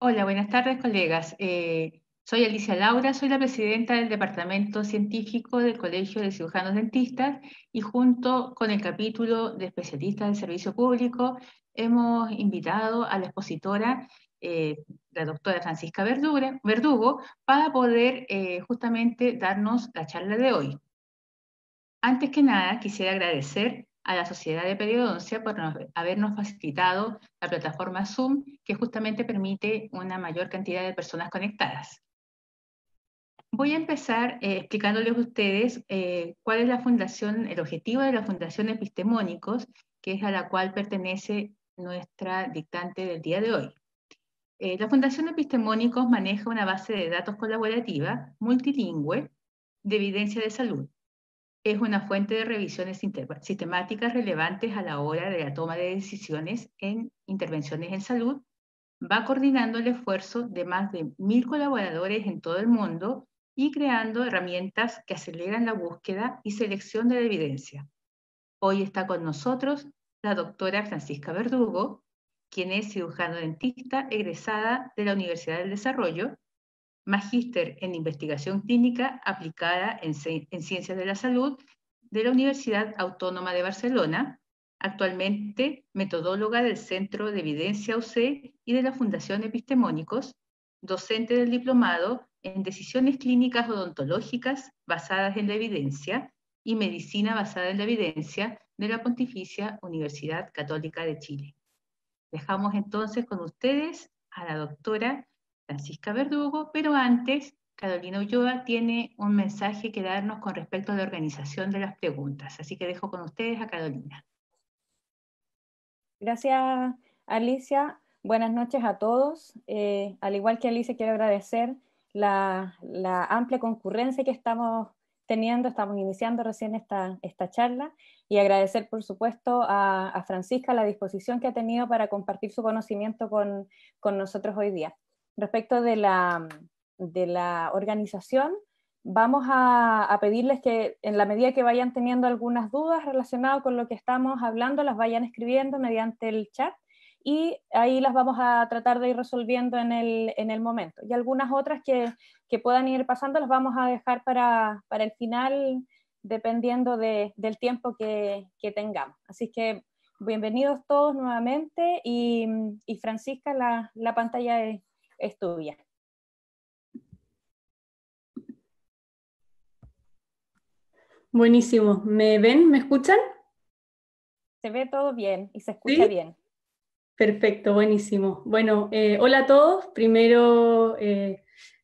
Hola, buenas tardes, colegas. Soy Alicia Laura, soy la presidenta del Departamento Científico del Colegio de Cirujanos Dentistas y junto con el capítulo de especialistas del servicio público hemos invitado a la expositora, la doctora Francisca Verdugo, para poder justamente darnos la charla de hoy. Antes que nada, quisiera agradecer a la Sociedad de Periodoncia por habernos facilitado la plataforma Zoom, que justamente permite una mayor cantidad de personas conectadas. Voy a empezar explicándoles a ustedes cuál es la fundación, el objetivo de la Fundación Epistemónicos, que es a la cual pertenece nuestra dictante del día de hoy. La Fundación Epistemónicos maneja una base de datos colaborativa multilingüe de evidencia de salud. Es una fuente de revisiones sistemáticas relevantes a la hora de la toma de decisiones en intervenciones en salud. Va coordinando el esfuerzo de más de 1000 colaboradores en todo el mundo y creando herramientas que aceleran la búsqueda y selección de la evidencia. Hoy está con nosotros la doctora Francisca Verdugo, quien es cirujano dentista egresada de la Universidad del Desarrollo, magíster en investigación clínica aplicada en ciencias de la salud de la Universidad Autónoma de Barcelona, actualmente metodóloga del Centro de Evidencia UC y de la Fundación Epistemónicos, docente del diplomado en decisiones clínicas odontológicas basadas en la evidencia y medicina basada en la evidencia de la Pontificia Universidad Católica de Chile. Dejamos entonces con ustedes a la doctora Francisca Verdugo, pero antes, Carolina Ulloa tiene un mensaje que darnos con respecto a la organización de las preguntas. Así que dejo con ustedes a Carolina. Gracias, Alicia. Buenas noches a todos. Al igual que Alicia, quiero agradecer la amplia concurrencia que estamos teniendo. Estamos iniciando recién esta charla y agradecer, por supuesto, a Francisca la disposición que ha tenido para compartir su conocimiento con nosotros hoy día. Respecto de la organización, vamos a pedirles que en la medida que vayan teniendo algunas dudas relacionadas con lo que estamos hablando, las vayan escribiendo mediante el chat y ahí las vamos a tratar de ir resolviendo en el momento. Y algunas otras que puedan ir pasando las vamos a dejar para el final, dependiendo del tiempo que tengamos. Así que bienvenidos todos nuevamente y Francisca, la pantalla es tuya. Buenísimo. ¿Me ven? ¿Me escuchan? Se ve todo bien y se escucha Sí. bien. Perfecto, buenísimo. Bueno, hola a todos. Primero,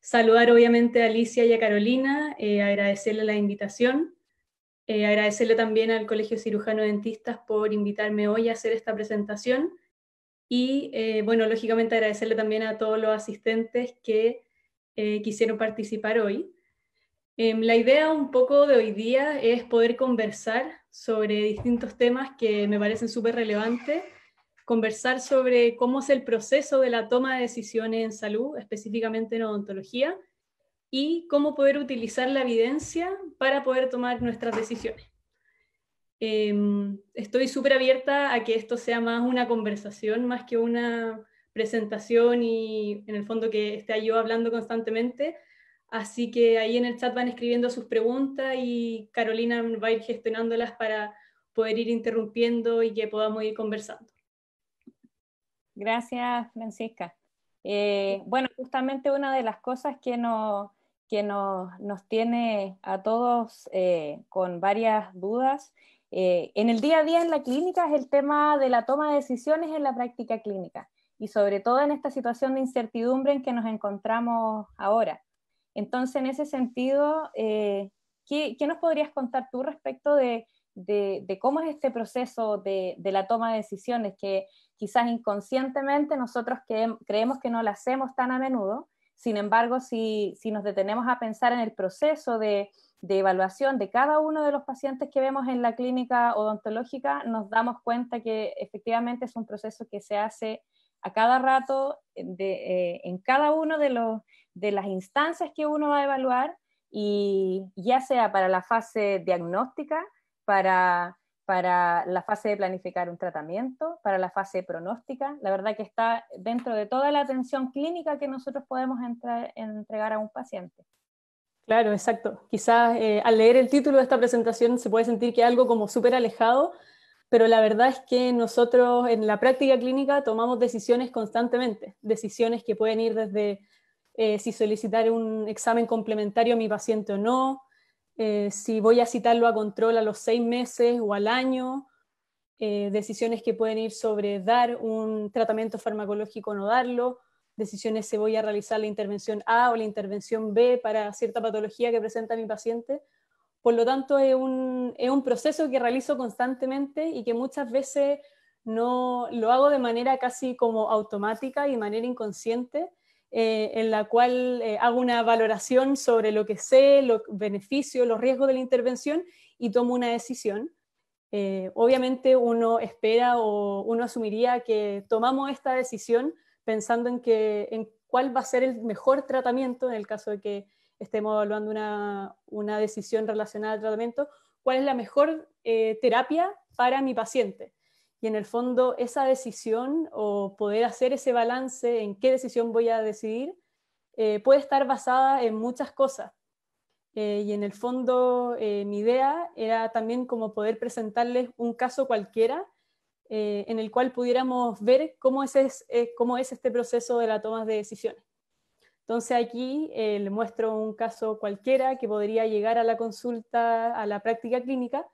saludar obviamente a Alicia y a Carolina, agradecerle la invitación, agradecerle también al Colegio Cirujano Dentistas por invitarme hoy a hacer esta presentación y, bueno, lógicamente agradecerle también a todos los asistentes que quisieron participar hoy. La idea un poco de hoy día es poder conversar sobre distintos temas que me parecen súper relevantes, conversar sobre cómo es el proceso de la toma de decisiones en salud, específicamente en odontología, y cómo poder utilizar la evidencia para poder tomar nuestras decisiones. Estoy súper abierta a que esto sea más una conversación, más que una presentación y en el fondo que esté yo hablando constantemente. Así que ahí en el chat van escribiendo sus preguntas y Carolina va a ir gestionándolas para poder ir interrumpiendo y que podamos ir conversando. Gracias, Francisca. Bueno, justamente una de las cosas que nos tiene a todos con varias dudas en el día a día en la clínica es el tema de la toma de decisiones en la práctica clínica y sobre todo en esta situación de incertidumbre en que nos encontramos ahora. Entonces, en ese sentido, ¿qué nos podrías contar tú respecto de cómo es este proceso de la toma de decisiones que quizás inconscientemente nosotros creemos que no la hacemos tan a menudo? Sin embargo, si nos detenemos a pensar en el proceso de evaluación de cada uno de los pacientes que vemos en la clínica odontológica, nos damos cuenta que efectivamente es un proceso que se hace a cada rato en cada uno de las instancias que uno va a evaluar, y ya sea para la fase diagnóstica, para para la fase de planificar un tratamiento, para la fase pronóstica. La verdad que está dentro de toda la atención clínica que nosotros podemos entregar a un paciente. Claro, exacto. Quizás al leer el título de esta presentación se puede sentir que es algo como súper alejado, pero la verdad es que nosotros en la práctica clínica tomamos decisiones constantemente, decisiones que pueden ir desde si solicitar un examen complementario a mi paciente o no, si voy a citarlo a control a los 6 meses o al año, decisiones que pueden ir sobre dar un tratamiento farmacológico o no darlo, decisiones si voy a realizar la intervención A o la intervención B para cierta patología que presenta mi paciente. Por lo tanto, es un proceso que realizo constantemente y que muchas veces no lo hago de manera casi como automática y de manera inconsciente, en la cual hago una valoración sobre lo que sé, los beneficios, los riesgos de la intervención y tomo una decisión. Obviamente uno espera o uno asumiría que tomamos esta decisión pensando en cuál va a ser el mejor tratamiento en el caso de que estemos evaluando una decisión relacionada al tratamiento, cuál es la mejor terapia para mi paciente. Y en el fondo esa decisión o poder hacer ese balance en qué decisión voy a decidir puede estar basada en muchas cosas. Y en el fondo mi idea era también como poder presentarles un caso cualquiera en el cual pudiéramos ver cómo es este proceso de la toma de decisiones. Entonces aquí le muestro un caso cualquiera que podría llegar a la consulta, a la práctica clínica,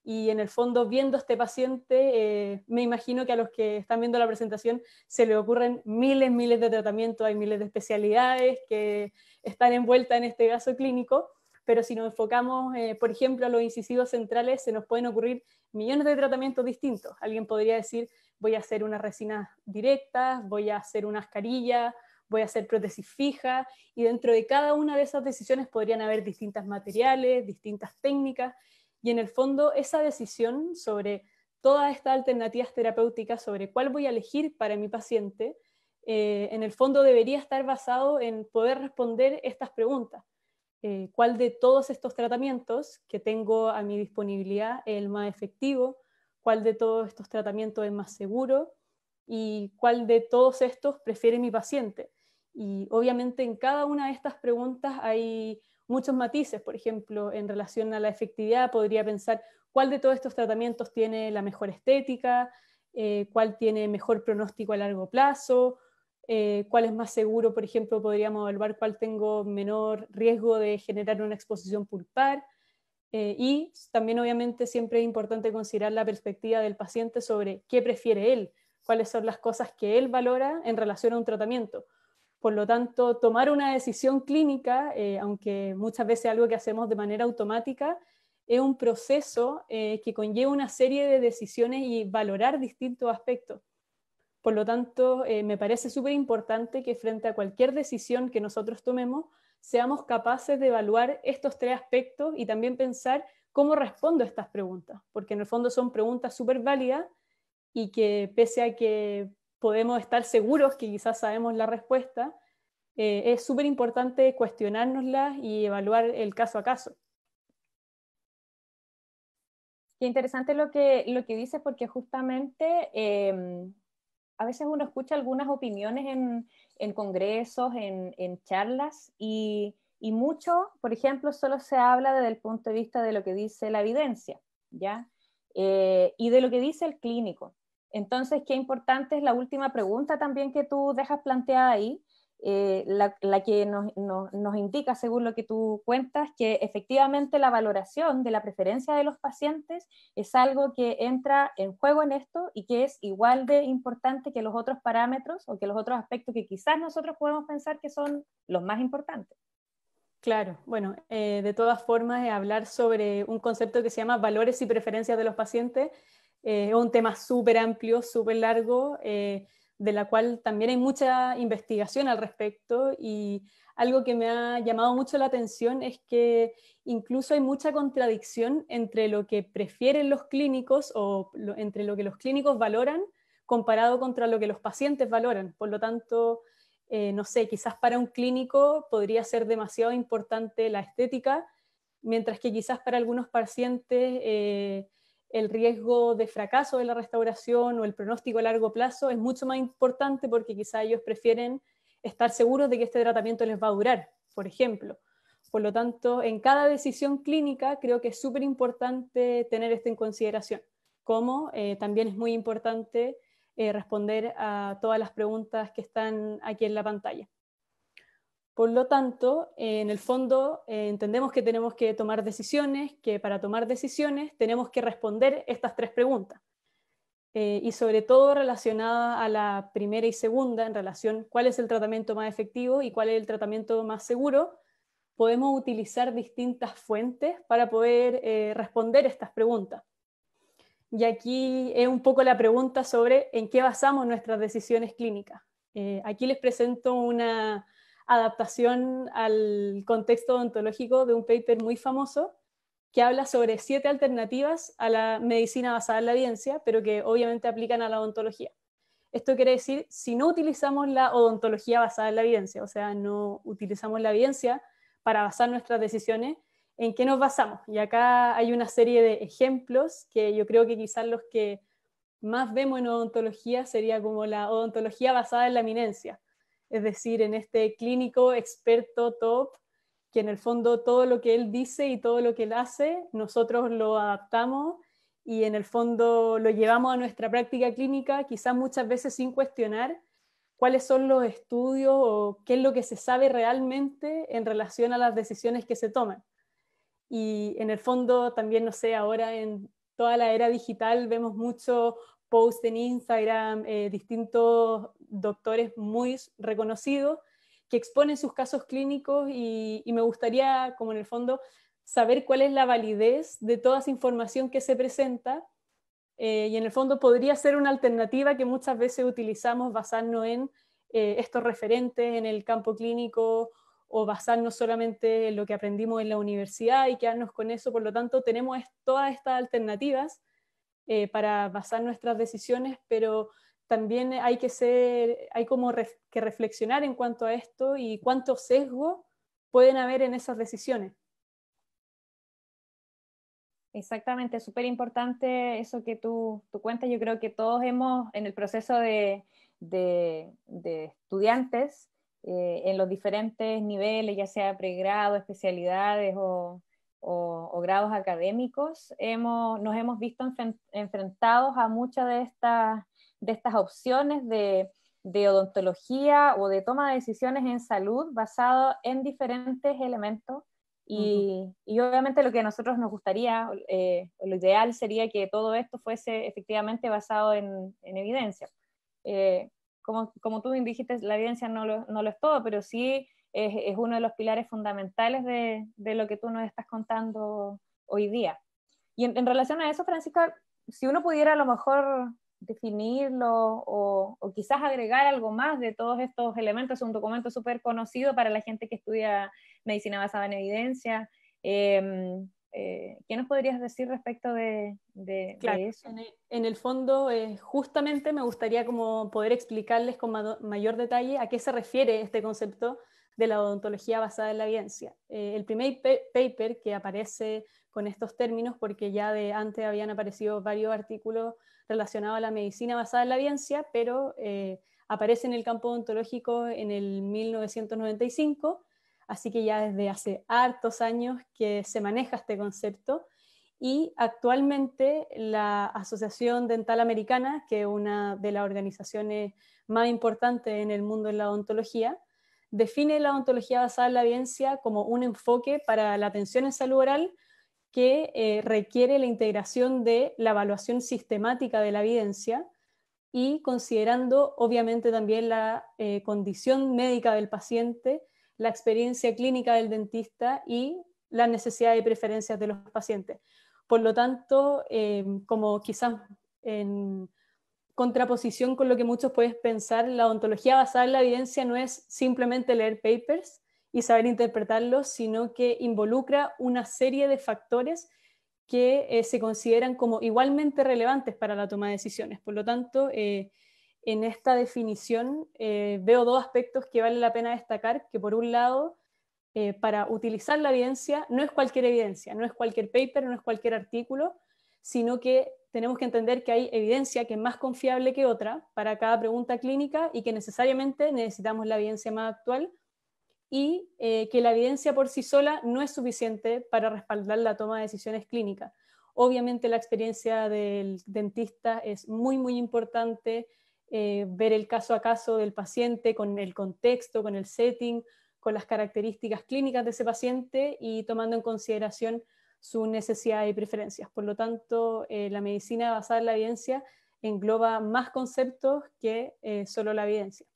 y en el fondo viendo a este paciente, me imagino que a los que están viendo la presentación se les ocurren miles de tratamientos, hay miles de especialidades que están envueltas en este caso clínico, pero si nos enfocamos, por ejemplo, a los incisivos centrales, se nos pueden ocurrir millones de tratamientos distintos. Alguien podría decir, voy a hacer unas resinas directas, voy a hacer unas carillas, voy a hacer prótesis fija, y dentro de cada una de esas decisiones podrían haber distintos materiales, distintas técnicas, y en el fondo esa decisión sobre todas estas alternativas terapéuticas, sobre cuál voy a elegir para mi paciente, en el fondo debería estar basado en poder responder estas preguntas. ¿Cuál de todos estos tratamientos que tengo a mi disponibilidad es el más efectivo? ¿Cuál de todos estos tratamientos es más seguro? ¿Y cuál de todos estos prefiere mi paciente? Y obviamente en cada una de estas preguntas hay muchos matices. Por ejemplo, en relación a la efectividad podría pensar cuál de todos estos tratamientos tiene la mejor estética, cuál tiene mejor pronóstico a largo plazo, cuál es más seguro. Por ejemplo, podríamos evaluar cuál tengo menor riesgo de generar una exposición pulpar. Y también obviamente siempre es importante considerar la perspectiva del paciente sobre qué prefiere él, cuáles son las cosas que él valora en relación a un tratamiento. Por lo tanto, tomar una decisión clínica, aunque muchas veces es algo que hacemos de manera automática, es un proceso que conlleva una serie de decisiones y valorar distintos aspectos. Por lo tanto, me parece súper importante que frente a cualquier decisión que nosotros tomemos, seamos capaces de evaluar estos 3 aspectos y también pensar cómo respondo a estas preguntas, porque en el fondo son preguntas súper válidas y que pese a que podemos estar seguros que quizás sabemos la respuesta, es súper importante cuestionárnoslas y evaluar el caso a caso. Qué interesante lo que dices, porque justamente a veces uno escucha algunas opiniones en congresos, en charlas, y mucho, por ejemplo, solo se habla desde el punto de vista de lo que dice la evidencia, ¿ya? Y de lo que dice el clínico. Entonces, qué importante es la última pregunta también que tú dejas planteada ahí, la que nos indica, según lo que tú cuentas, que efectivamente la valoración de la preferencia de los pacientes es algo que entra en juego en esto y que es igual de importante que los otros parámetros o que los otros aspectos que quizás nosotros podemos pensar que son los más importantes. Claro, bueno, de todas formas, hablar sobre un concepto que se llama valores y preferencias de los pacientes es un tema súper amplio, súper largo, de la cual también hay mucha investigación al respecto, y algo que me ha llamado mucho la atención es que incluso hay mucha contradicción entre lo que prefieren los clínicos o entre lo que los clínicos valoran comparado contra lo que los pacientes valoran. Por lo tanto, no sé, quizás para un clínico podría ser demasiado importante la estética, mientras que quizás para algunos pacientes el riesgo de fracaso de la restauración o el pronóstico a largo plazo es mucho más importante porque quizá ellos prefieren estar seguros de que este tratamiento les va a durar, por ejemplo. Por lo tanto, en cada decisión clínica creo que es súper importante tener esto en consideración, como también es muy importante responder a todas las preguntas que están aquí en la pantalla. Por lo tanto, en el fondo entendemos que tenemos que tomar decisiones, que para tomar decisiones tenemos que responder estas 3 preguntas. Y sobre todo relacionada a la primera y segunda, en relación cuál es el tratamiento más efectivo y cuál es el tratamiento más seguro, podemos utilizar distintas fuentes para poder responder estas preguntas. Y aquí es un poco la pregunta sobre en qué basamos nuestras decisiones clínicas. Aquí les presento una adaptación al contexto odontológico de un paper muy famoso que habla sobre 7 alternativas a la medicina basada en la evidencia, pero que obviamente aplican a la odontología. Esto quiere decir, si no utilizamos la odontología basada en la evidencia, o sea, no utilizamos la evidencia para basar nuestras decisiones, ¿en qué nos basamos? Y acá hay una serie de ejemplos que yo creo que quizás los que más vemos en odontología sería como la odontología basada en la eminencia, es decir, en este clínico experto top, que en el fondo todo lo que él dice y todo lo que él hace, nosotros lo adaptamos y en el fondo lo llevamos a nuestra práctica clínica, quizás muchas veces sin cuestionar cuáles son los estudios o qué es lo que se sabe realmente en relación a las decisiones que se toman. Y en el fondo también, no sé, ahora en toda la era digital vemos mucho post en Instagram, distintos doctores muy reconocidos que exponen sus casos clínicos y me gustaría, como en el fondo, saber cuál es la validez de toda esa información que se presenta y en el fondo podría ser una alternativa que muchas veces utilizamos basarnos en estos referentes en el campo clínico o basarnos solamente en lo que aprendimos en la universidad y quedarnos con eso. Por lo tanto, tenemos todas estas alternativas para basar nuestras decisiones, pero también hay como que reflexionar en cuanto a esto y cuántos sesgos pueden haber en esas decisiones. Exactamente, es súper importante eso que tú cuentas. Yo creo que todos hemos, en el proceso de estudiantes, en los diferentes niveles, ya sea pregrado, especialidades o grados académicos, nos hemos visto enfrentados a muchas de estas opciones de odontología o de toma de decisiones en salud basado en diferentes elementos. Y obviamente lo que a nosotros nos gustaría, lo ideal sería que todo esto fuese efectivamente basado en evidencia. Como tú dijiste, la evidencia no lo es todo, pero sí es uno de los pilares fundamentales de lo que tú nos estás contando hoy día. Y en relación a eso, Francisca, si uno pudiera a lo mejor definirlo o quizás agregar algo más de todos estos elementos, es un documento súper conocido para la gente que estudia medicina basada en evidencia. ¿Qué nos podrías decir respecto de eso? En el fondo, justamente me gustaría como poder explicarles con mayor detalle a qué se refiere este concepto de la odontología basada en la evidencia. El primer paper que aparece con estos términos, porque ya de antes habían aparecido varios artículos relacionados a la medicina basada en la evidencia, pero aparece en el campo odontológico en el 1995, así que ya desde hace hartos años que se maneja este concepto. Y actualmente la Asociación Dental Americana, que es una de las organizaciones más importantes en el mundo de la odontología, define la odontología basada en la evidencia como un enfoque para la atención en salud oral que requiere la integración de la evaluación sistemática de la evidencia y considerando obviamente también la condición médica del paciente, la experiencia clínica del dentista y las necesidades y preferencias de los pacientes. Por lo tanto, como quizás en contraposición con lo que muchos pueden pensar, la odontología basada en la evidencia no es simplemente leer papers y saber interpretarlos, sino que involucra una serie de factores que se consideran como igualmente relevantes para la toma de decisiones. Por lo tanto, en esta definición veo dos aspectos que vale la pena destacar, que por un lado, para utilizar la evidencia, no es cualquier evidencia, no es cualquier paper, no es cualquier artículo, sino que tenemos que entender que hay evidencia que es más confiable que otra para cada pregunta clínica y que necesariamente necesitamos la evidencia más actual y que la evidencia por sí sola no es suficiente para respaldar la toma de decisiones clínicas. Obviamente la experiencia del dentista es muy, muy importante, ver el caso a caso del paciente con el contexto, con el setting, con las características clínicas de ese paciente y tomando en consideración sus necesidades y preferencias. Por lo tanto, la medicina basada en la evidencia engloba más conceptos que solo la evidencia.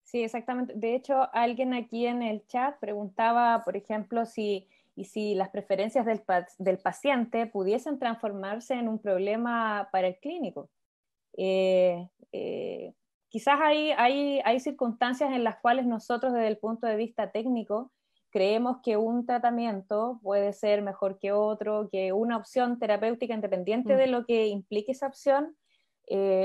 Sí, exactamente. De hecho, alguien aquí en el chat preguntaba, por ejemplo, si las preferencias del paciente pudiesen transformarse en un problema para el clínico. Eh, eh, Quizás hay circunstancias en las cuales nosotros desde el punto de vista técnico creemos que un tratamiento puede ser mejor que otro, que una opción terapéutica independiente de lo que implique esa opción,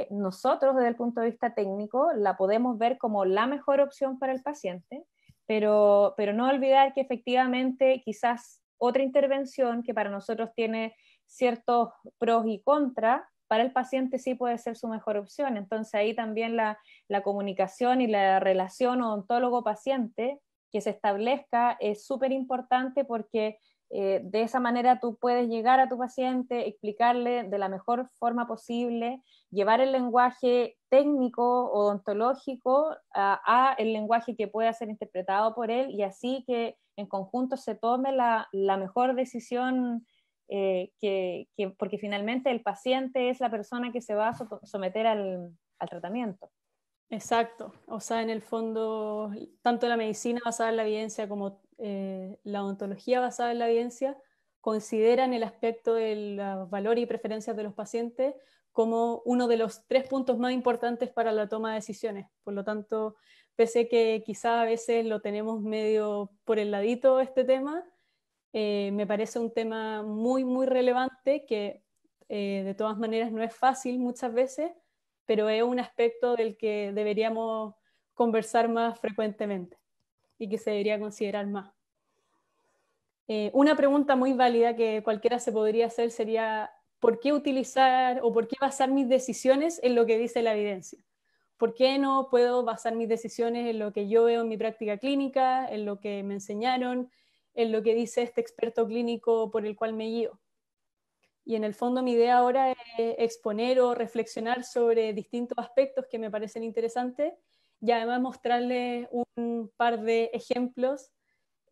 nosotros desde el punto de vista técnico la podemos ver como la mejor opción para el paciente, pero no olvidar que efectivamente quizás otra intervención que para nosotros tiene ciertos pros y contras, para el paciente sí puede ser su mejor opción. Entonces ahí también la comunicación y la relación odontólogo-paciente que se establezca es súper importante porque de esa manera tú puedes llegar a tu paciente, explicarle de la mejor forma posible, llevar el lenguaje técnico, odontológico, a el lenguaje que pueda ser interpretado por él y así que en conjunto se tome la mejor decisión, porque finalmente el paciente es la persona que se va a someter al tratamiento. Exacto, o sea, en el fondo, tanto la medicina basada en la evidencia como la odontología basada en la evidencia consideran el aspecto de los valores y preferencias de los pacientes como uno de los 3 puntos más importantes para la toma de decisiones. Por lo tanto, pese a que quizá a veces lo tenemos medio por el ladito este tema, me parece un tema muy, muy relevante que de todas maneras no es fácil muchas veces, pero es un aspecto del que deberíamos conversar más frecuentemente y que se debería considerar más. Una pregunta muy válida que cualquiera se podría hacer sería, ¿por qué utilizar o por qué basar mis decisiones en lo que dice la evidencia? ¿Por qué no puedo basar mis decisiones en lo que yo veo en mi práctica clínica, en lo que me enseñaron, en lo que dice este experto clínico por el cual me guío? Y en el fondo mi idea ahora es exponer o reflexionar sobre distintos aspectos que me parecen interesantes y además mostrarles un par de ejemplos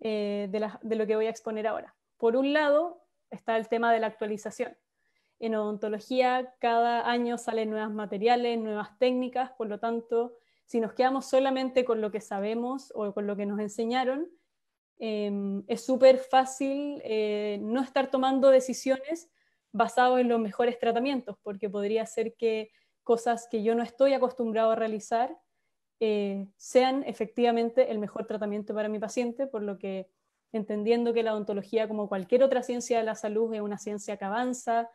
de lo que voy a exponer ahora. Por un lado está el tema de la actualización. En odontología cada año salen nuevos materiales, nuevas técnicas, por lo tanto, si nos quedamos solamente con lo que sabemos o con lo que nos enseñaron, es súper fácil no estar tomando decisiones basadas en los mejores tratamientos, porque podría ser que cosas que yo no estoy acostumbrado a realizar sean efectivamente el mejor tratamiento para mi paciente, por lo que entendiendo que la odontología, como cualquier otra ciencia de la salud, es una ciencia que avanza,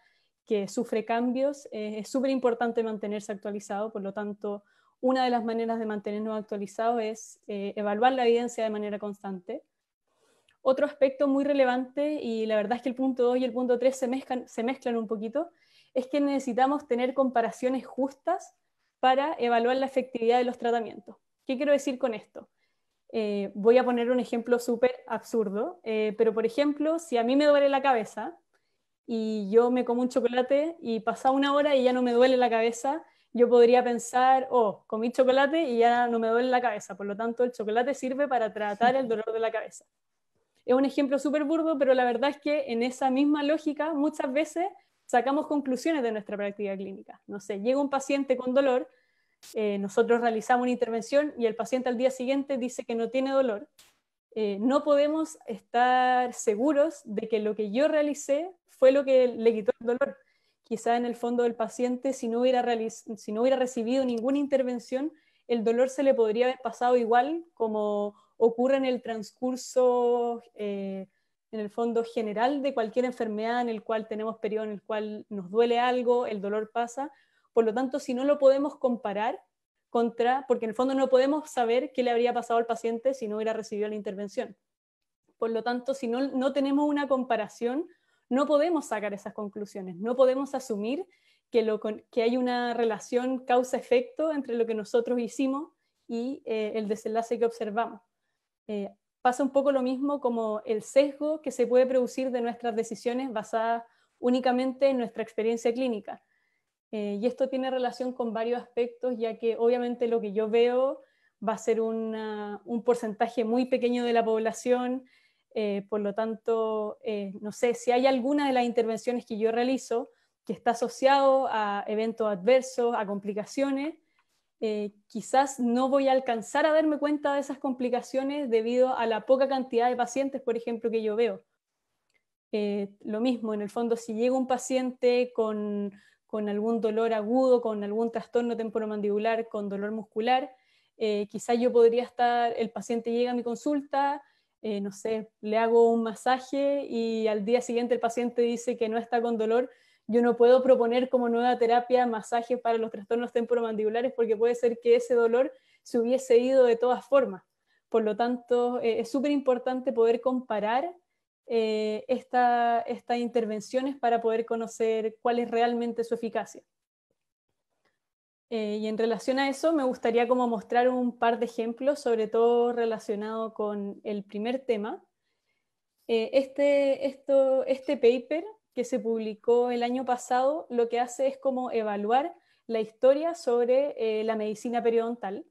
que sufre cambios, es súper importante mantenerse actualizado, por lo tanto, una de las maneras de mantenernos actualizados es evaluar la evidencia de manera constante. Otro aspecto muy relevante, y la verdad es que el punto 2 y el punto 3 se mezclan un poquito, es que necesitamos tener comparaciones justas para evaluar la efectividad de los tratamientos. ¿Qué quiero decir con esto? Voy a poner un ejemplo súper absurdo, pero por ejemplo, si a mí me duele la cabeza y yo me como un chocolate y pasa una hora y ya no me duele la cabeza, yo podría pensar, oh, comí chocolate y ya no me duele la cabeza, por lo tanto el chocolate sirve para tratar el dolor de la cabeza. Es un ejemplo súper burdo, pero la verdad es que en esa misma lógica muchas veces sacamos conclusiones de nuestra práctica clínica. No sé, llega un paciente con dolor, nosotros realizamos una intervención y el paciente al día siguiente dice que no tiene dolor. No podemos estar seguros de que lo que yo realicé fue lo que le quitó el dolor. Quizá en el fondo del paciente, si no hubiera recibido ninguna intervención, el dolor se le podría haber pasado igual como ocurre en el transcurso, en el fondo general de cualquier enfermedad en el cual tenemos periodo en el cual nos duele algo, el dolor pasa. Por lo tanto, si no lo podemos comparar porque en el fondo no podemos saber qué le habría pasado al paciente si no hubiera recibido la intervención. Por lo tanto, si no tenemos una comparación, no podemos sacar esas conclusiones, no podemos asumir que hay una relación causa-efecto entre lo que nosotros hicimos y el desenlace que observamos. Pasa un poco lo mismo como el sesgo que se puede producir de nuestras decisiones basadas únicamente en nuestra experiencia clínica. Y esto tiene relación con varios aspectos, ya que obviamente lo que yo veo va a ser un porcentaje muy pequeño de la población, por lo tanto, no sé, si hay alguna de las intervenciones que yo realizo que está asociado a eventos adversos, a complicaciones, quizás no voy a alcanzar a darme cuenta de esas complicaciones debido a la poca cantidad de pacientes, por ejemplo, que yo veo. Lo mismo, en el fondo, si llega un paciente con algún dolor agudo, con algún trastorno temporomandibular, con dolor muscular, quizás yo podría el paciente llega a mi consulta, no sé, le hago un masaje y al día siguiente el paciente dice que no está con dolor. Yo no puedo proponer como nueva terapia masajes para los trastornos temporomandibulares porque puede ser que ese dolor se hubiese ido de todas formas. Por lo tanto, es súper importante poder comparar estas intervenciones para poder conocer cuál es realmente su eficacia. Y en relación a eso me gustaría como mostrar un par de ejemplos, sobre todo relacionado con el primer tema. Este paper que se publicó el año pasado lo que hace es como evaluar la historia sobre la medicina periodontal.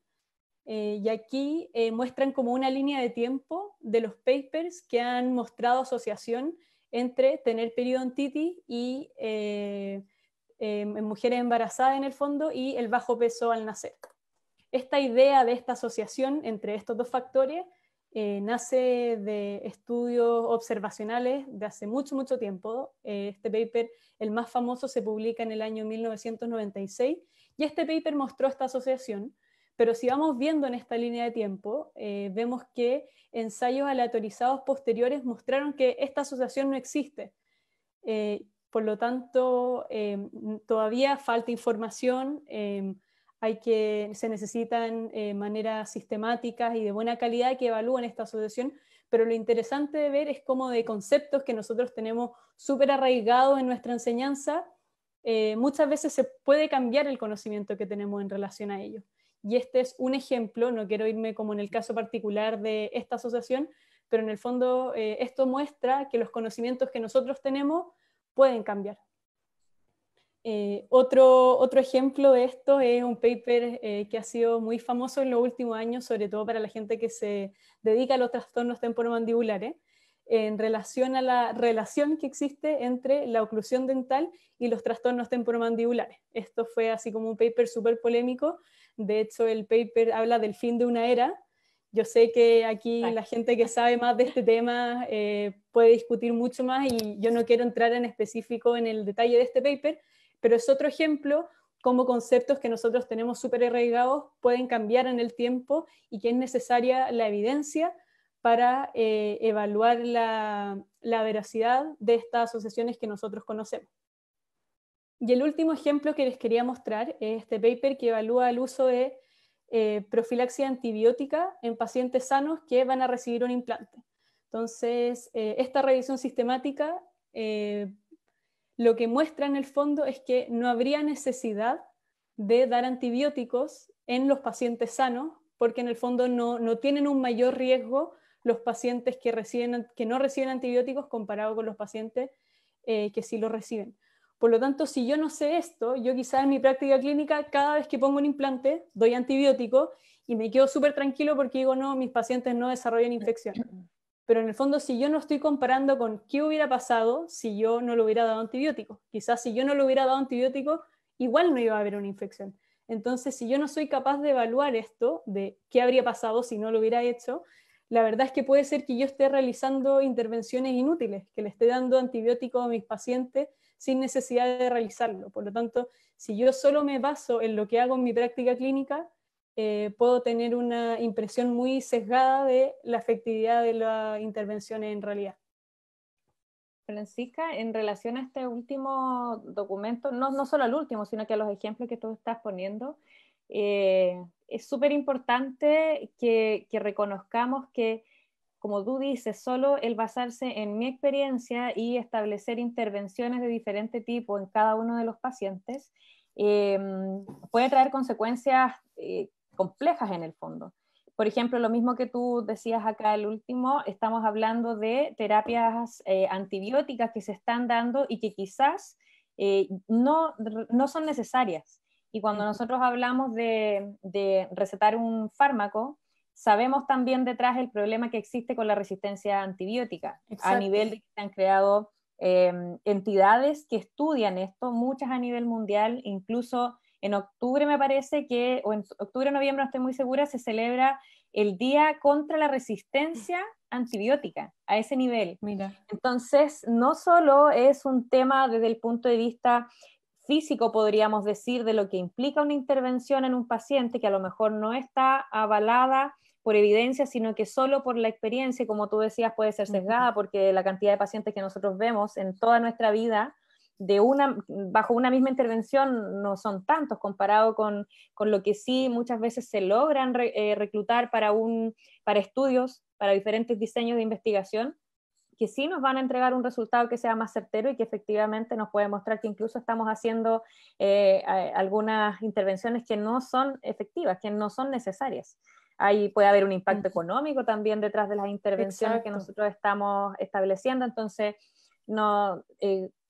Y aquí muestran como una línea de tiempo de los papers que han mostrado asociación entre tener periodontitis y en mujeres embarazadas en el fondo y el bajo peso al nacer. Esta idea de esta asociación entre estos dos factores nace de estudios observacionales de hace mucho, mucho tiempo. Este paper, el más famoso, se publica en el año 1996 y este paper mostró esta asociación. Pero si vamos viendo en esta línea de tiempo, vemos que ensayos aleatorizados posteriores mostraron que esta asociación no existe. Por lo tanto, todavía falta información, se necesitan maneras sistemáticas y de buena calidad que evalúen esta asociación, pero lo interesante de ver es cómo de conceptos que nosotros tenemos súper arraigados en nuestra enseñanza, muchas veces se puede cambiar el conocimiento que tenemos en relación a ellos. Y este es un ejemplo, no quiero irme como en el caso particular de esta asociación, pero en el fondo esto muestra que los conocimientos que nosotros tenemos pueden cambiar. Otro ejemplo de esto es un paper que ha sido muy famoso en los últimos años, sobre todo para la gente que se dedica a los trastornos temporomandibulares, en relación a la relación que existe entre la oclusión dental y los trastornos temporomandibulares. Esto fue así como un paper súper polémico. De hecho, el paper habla del fin de una era. Yo sé que aquí la gente que sabe más de este tema puede discutir mucho más y yo no quiero entrar en específico en el detalle de este paper, pero es otro ejemplo cómo conceptos que nosotros tenemos súper arraigados pueden cambiar en el tiempo y que es necesaria la evidencia para evaluar la veracidad de estas asociaciones que nosotros conocemos. Y el último ejemplo que les quería mostrar es este paper que evalúa el uso de profilaxia antibiótica en pacientes sanos que van a recibir un implante. Entonces, esta revisión sistemática lo que muestra en el fondo es que no habría necesidad de dar antibióticos en los pacientes sanos, porque en el fondo no tienen un mayor riesgo los pacientes que no reciben antibióticos comparado con los pacientes que sí lo reciben. Por lo tanto, si yo no sé esto, yo quizás en mi práctica clínica, cada vez que pongo un implante, doy antibiótico y me quedo súper tranquilo porque digo, no, mis pacientes no desarrollan infección. Pero en el fondo, si yo no estoy comparando con qué hubiera pasado si yo no le hubiera dado antibiótico, quizás si yo no le hubiera dado antibiótico, igual no iba a haber una infección. Entonces, si yo no soy capaz de evaluar esto, de qué habría pasado si no lo hubiera hecho, la verdad es que puede ser que yo esté realizando intervenciones inútiles, que le esté dando antibióticos a mis pacientes sin necesidad de realizarlo. Por lo tanto, si yo solo me baso en lo que hago en mi práctica clínica, puedo tener una impresión muy sesgada de la efectividad de la intervención en realidad. Francisca, en relación a este último documento, no solo al último, sino que a los ejemplos que tú estás poniendo, es súper importante que reconozcamos que como tú dices, solo el basarse en mi experiencia y establecer intervenciones de diferente tipo en cada uno de los pacientes puede traer consecuencias complejas en el fondo. Por ejemplo, lo mismo que tú decías acá el último, estamos hablando de terapias antibióticas que se están dando y que quizás no son necesarias. Y cuando nosotros hablamos de recetar un fármaco, sabemos también detrás el problema que existe con la resistencia antibiótica. Exacto. A nivel de que se han creado entidades que estudian esto, muchas a nivel mundial, incluso en octubre me parece que, o en octubre, noviembre, no estoy muy segura, se celebra el Día contra la Resistencia Antibiótica, a ese nivel. Mira. Entonces, no solo es un tema desde el punto de vista físico, podríamos decir, de lo que implica una intervención en un paciente que a lo mejor no está avalada por evidencia, sino que solo por la experiencia, como tú decías, puede ser sesgada, porque la cantidad de pacientes que nosotros vemos en toda nuestra vida bajo una misma intervención no son tantos comparado con lo que sí muchas veces se logran reclutar para estudios, para diferentes diseños de investigación, que sí nos van a entregar un resultado que sea más certero y que efectivamente nos puede mostrar que incluso estamos haciendo algunas intervenciones que no son efectivas, que no son necesarias. Ahí puede haber un impacto económico también detrás de las intervenciones Exacto. que nosotros estamos estableciendo. Entonces,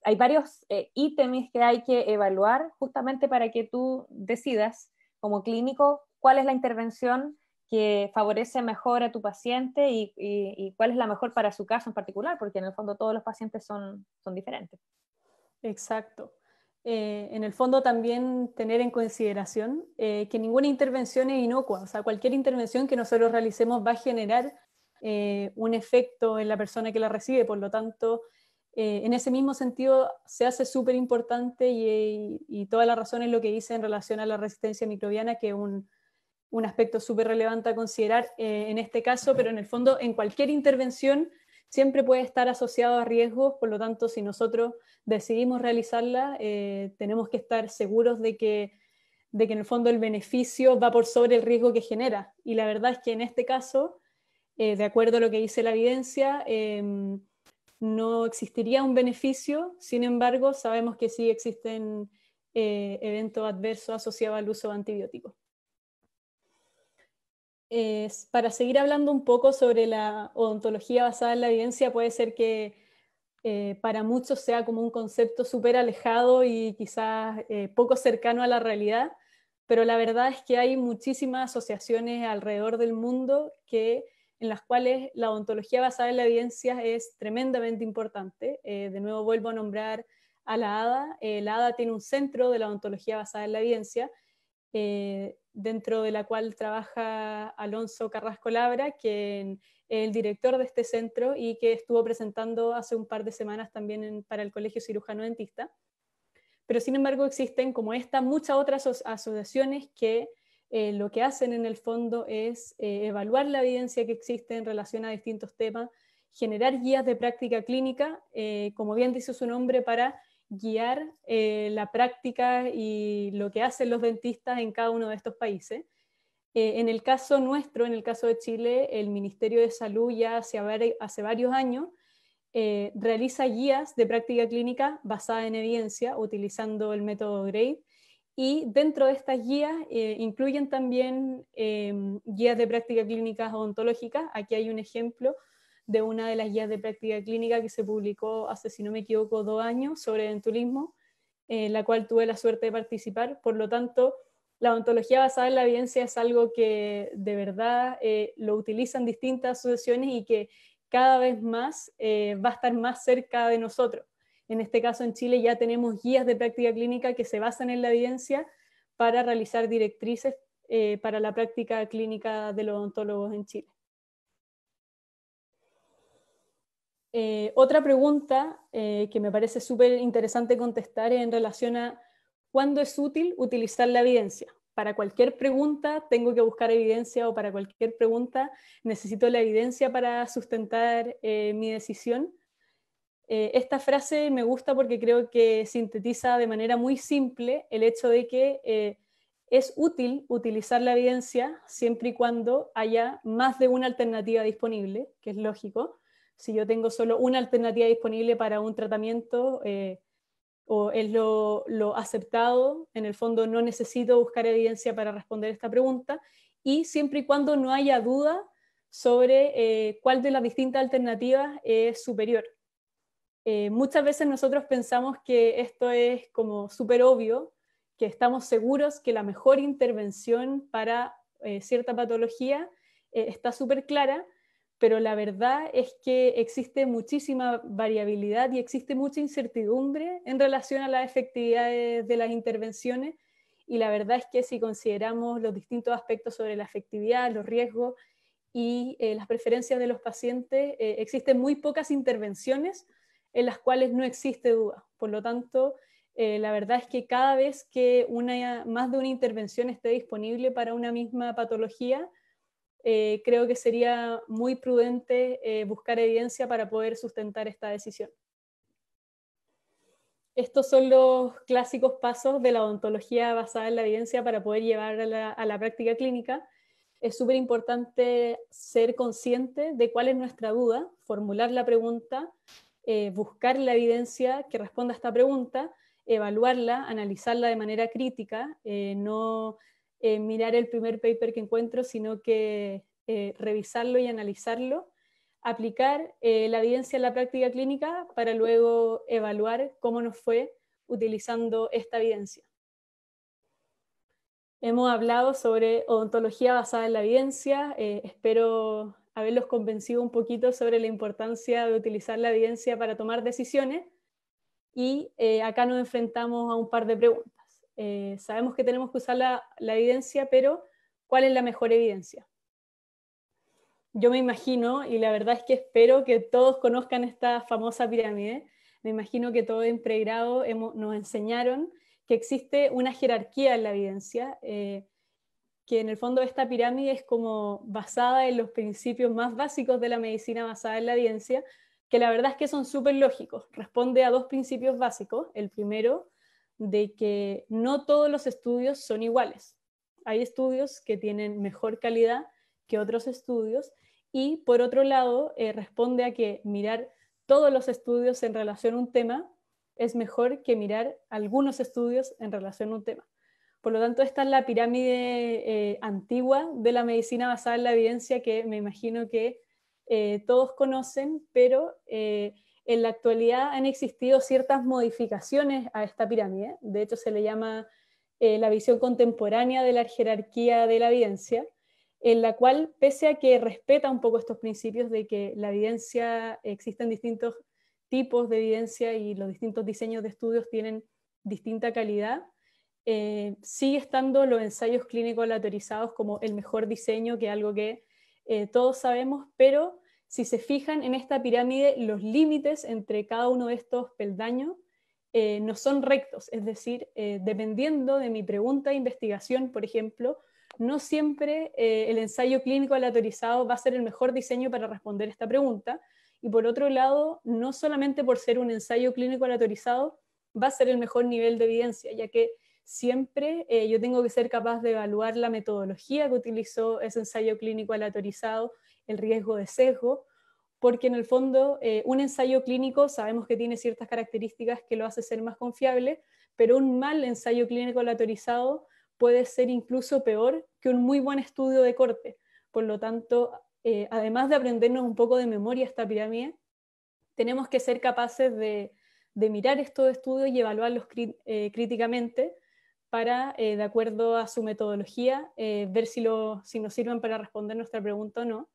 hay varios ítems que hay que evaluar justamente para que tú decidas como clínico cuál es la intervención que favorece mejor a tu paciente y cuál es la mejor para su caso en particular, porque en el fondo todos los pacientes son diferentes. Exacto. En el fondo también tener en consideración que ninguna intervención es inocua, o sea, cualquier intervención que nosotros realicemos va a generar un efecto en la persona que la recibe, por lo tanto, en ese mismo sentido se hace súper importante y toda la razón es lo que dice en relación a la resistencia microbiana, que es un aspecto súper relevante a considerar en este caso, pero en el fondo en cualquier intervención siempre puede estar asociado a riesgos, por lo tanto, si nosotros decidimos realizarla, tenemos que estar seguros de que en el fondo el beneficio va por sobre el riesgo que genera. Y la verdad es que en este caso, de acuerdo a lo que dice la evidencia, no existiría un beneficio, sin embargo, sabemos que sí existen eventos adversos asociados al uso de antibióticos. Para seguir hablando un poco sobre la odontología basada en la evidencia, puede ser que para muchos sea como un concepto súper alejado y quizás poco cercano a la realidad, pero la verdad es que hay muchísimas asociaciones alrededor del mundo en las cuales la odontología basada en la evidencia es tremendamente importante. De nuevo vuelvo a nombrar a la ADA. La ADA tiene un centro de la odontología basada en la evidencia, dentro de la cual trabaja Alonso Carrasco Labra, que es el director de este centro y que estuvo presentando hace un par de semanas también para el Colegio Cirujano Dentista. Pero sin embargo existen, como esta, muchas otras asociaciones que lo que hacen en el fondo es evaluar la evidencia que existe en relación a distintos temas, generar guías de práctica clínica, como bien dice su nombre, para guiar la práctica y lo que hacen los dentistas en cada uno de estos países. En el caso nuestro, en el caso de Chile, el Ministerio de Salud ya hace varios años realiza guías de práctica clínica basada en evidencia utilizando el método GRADE, y dentro de estas guías incluyen también guías de práctica clínica odontológicas. Aquí hay un ejemplo de una de las guías de práctica clínica que se publicó hace, si no me equivoco, 2 años sobre dentulismo, en la cual tuve la suerte de participar. Por lo tanto, la odontología basada en la evidencia es algo que de verdad lo utilizan distintas asociaciones y que cada vez más va a estar más cerca de nosotros. En este caso, en Chile ya tenemos guías de práctica clínica que se basan en la evidencia para realizar directrices para la práctica clínica de los odontólogos en Chile. Otra pregunta que me parece súper interesante contestar es en relación a cuándo es útil utilizar la evidencia. Para cualquier pregunta tengo que buscar evidencia, o para cualquier pregunta necesito la evidencia para sustentar mi decisión. Esta frase me gusta porque creo que sintetiza de manera muy simple el hecho de que es útil utilizar la evidencia siempre y cuando haya más de una alternativa disponible, que es lógico. Si yo tengo solo una alternativa disponible para un tratamiento, o es lo aceptado, en el fondo no necesito buscar evidencia para responder esta pregunta, y siempre y cuando no haya duda sobre cuál de las distintas alternativas es superior. Muchas veces nosotros pensamos que esto es como súper obvio, que estamos seguros que la mejor intervención para cierta patología está súper clara, pero la verdad es que existe muchísima variabilidad y existe mucha incertidumbre en relación a las efectividades de las intervenciones, y la verdad es que si consideramos los distintos aspectos sobre la efectividad, los riesgos y las preferencias de los pacientes, existen muy pocas intervenciones en las cuales no existe duda. Por lo tanto, la verdad es que cada vez que más de una intervención esté disponible para una misma patología, creo que sería muy prudente buscar evidencia para poder sustentar esta decisión. Estos son los clásicos pasos de la odontología basada en la evidencia para poder llevar a la práctica clínica. Es súper importante ser consciente de cuál es nuestra duda, formular la pregunta, buscar la evidencia que responda a esta pregunta, evaluarla, analizarla de manera crítica, no mirar el primer paper que encuentro, sino que revisarlo y analizarlo, aplicar la evidencia en la práctica clínica para luego evaluar cómo nos fue utilizando esta evidencia. Hemos hablado sobre odontología basada en la evidencia. Espero haberlos convencido un poquito sobre la importancia de utilizar la evidencia para tomar decisiones. Y acá nos enfrentamos a un par de preguntas. Sabemos que tenemos que usar la evidencia, pero ¿cuál es la mejor evidencia? Yo me imagino, y la verdad es que espero que todos conozcan esta famosa pirámide. Me imagino que todos en pregrado nos enseñaron que existe una jerarquía en la evidencia, que en el fondo esta pirámide es como basada en los principios más básicos de la medicina basada en la evidencia, que la verdad es que son súper lógicos. Responde a dos principios básicos. El primero, de que no todos los estudios son iguales. Hay estudios que tienen mejor calidad que otros estudios, y por otro lado, responde a que mirar todos los estudios en relación a un tema es mejor que mirar algunos estudios en relación a un tema. Por lo tanto, esta es la pirámide antigua de la medicina basada en la evidencia, que me imagino que todos conocen, pero en la actualidad han existido ciertas modificaciones a esta pirámide. De hecho, se le llama la visión contemporánea de la jerarquía de la evidencia, en la cual, pese a que respeta un poco estos principios de que la evidencia, existen distintos tipos de evidencia y los distintos diseños de estudios tienen distinta calidad, sigue estando los ensayos clínicos aleatorizados como el mejor diseño, que es algo que todos sabemos, pero si se fijan en esta pirámide, los límites entre cada uno de estos peldaños no son rectos, es decir, dependiendo de mi pregunta de investigación, por ejemplo, no siempre el ensayo clínico aleatorizado va a ser el mejor diseño para responder esta pregunta, y por otro lado, no solamente por ser un ensayo clínico aleatorizado va a ser el mejor nivel de evidencia, ya que siempre yo tengo que ser capaz de evaluar la metodología que utilizó ese ensayo clínico aleatorizado, el riesgo de sesgo, porque en el fondo un ensayo clínico sabemos que tiene ciertas características que lo hace ser más confiable, pero un mal ensayo clínico aleatorizado puede ser incluso peor que un muy buen estudio de corte. Por lo tanto, además de aprendernos un poco de memoria esta pirámide, tenemos que ser capaces de mirar estos estudios y evaluarlos críticamente para, de acuerdo a su metodología, ver si nos sirven para responder nuestra pregunta o no.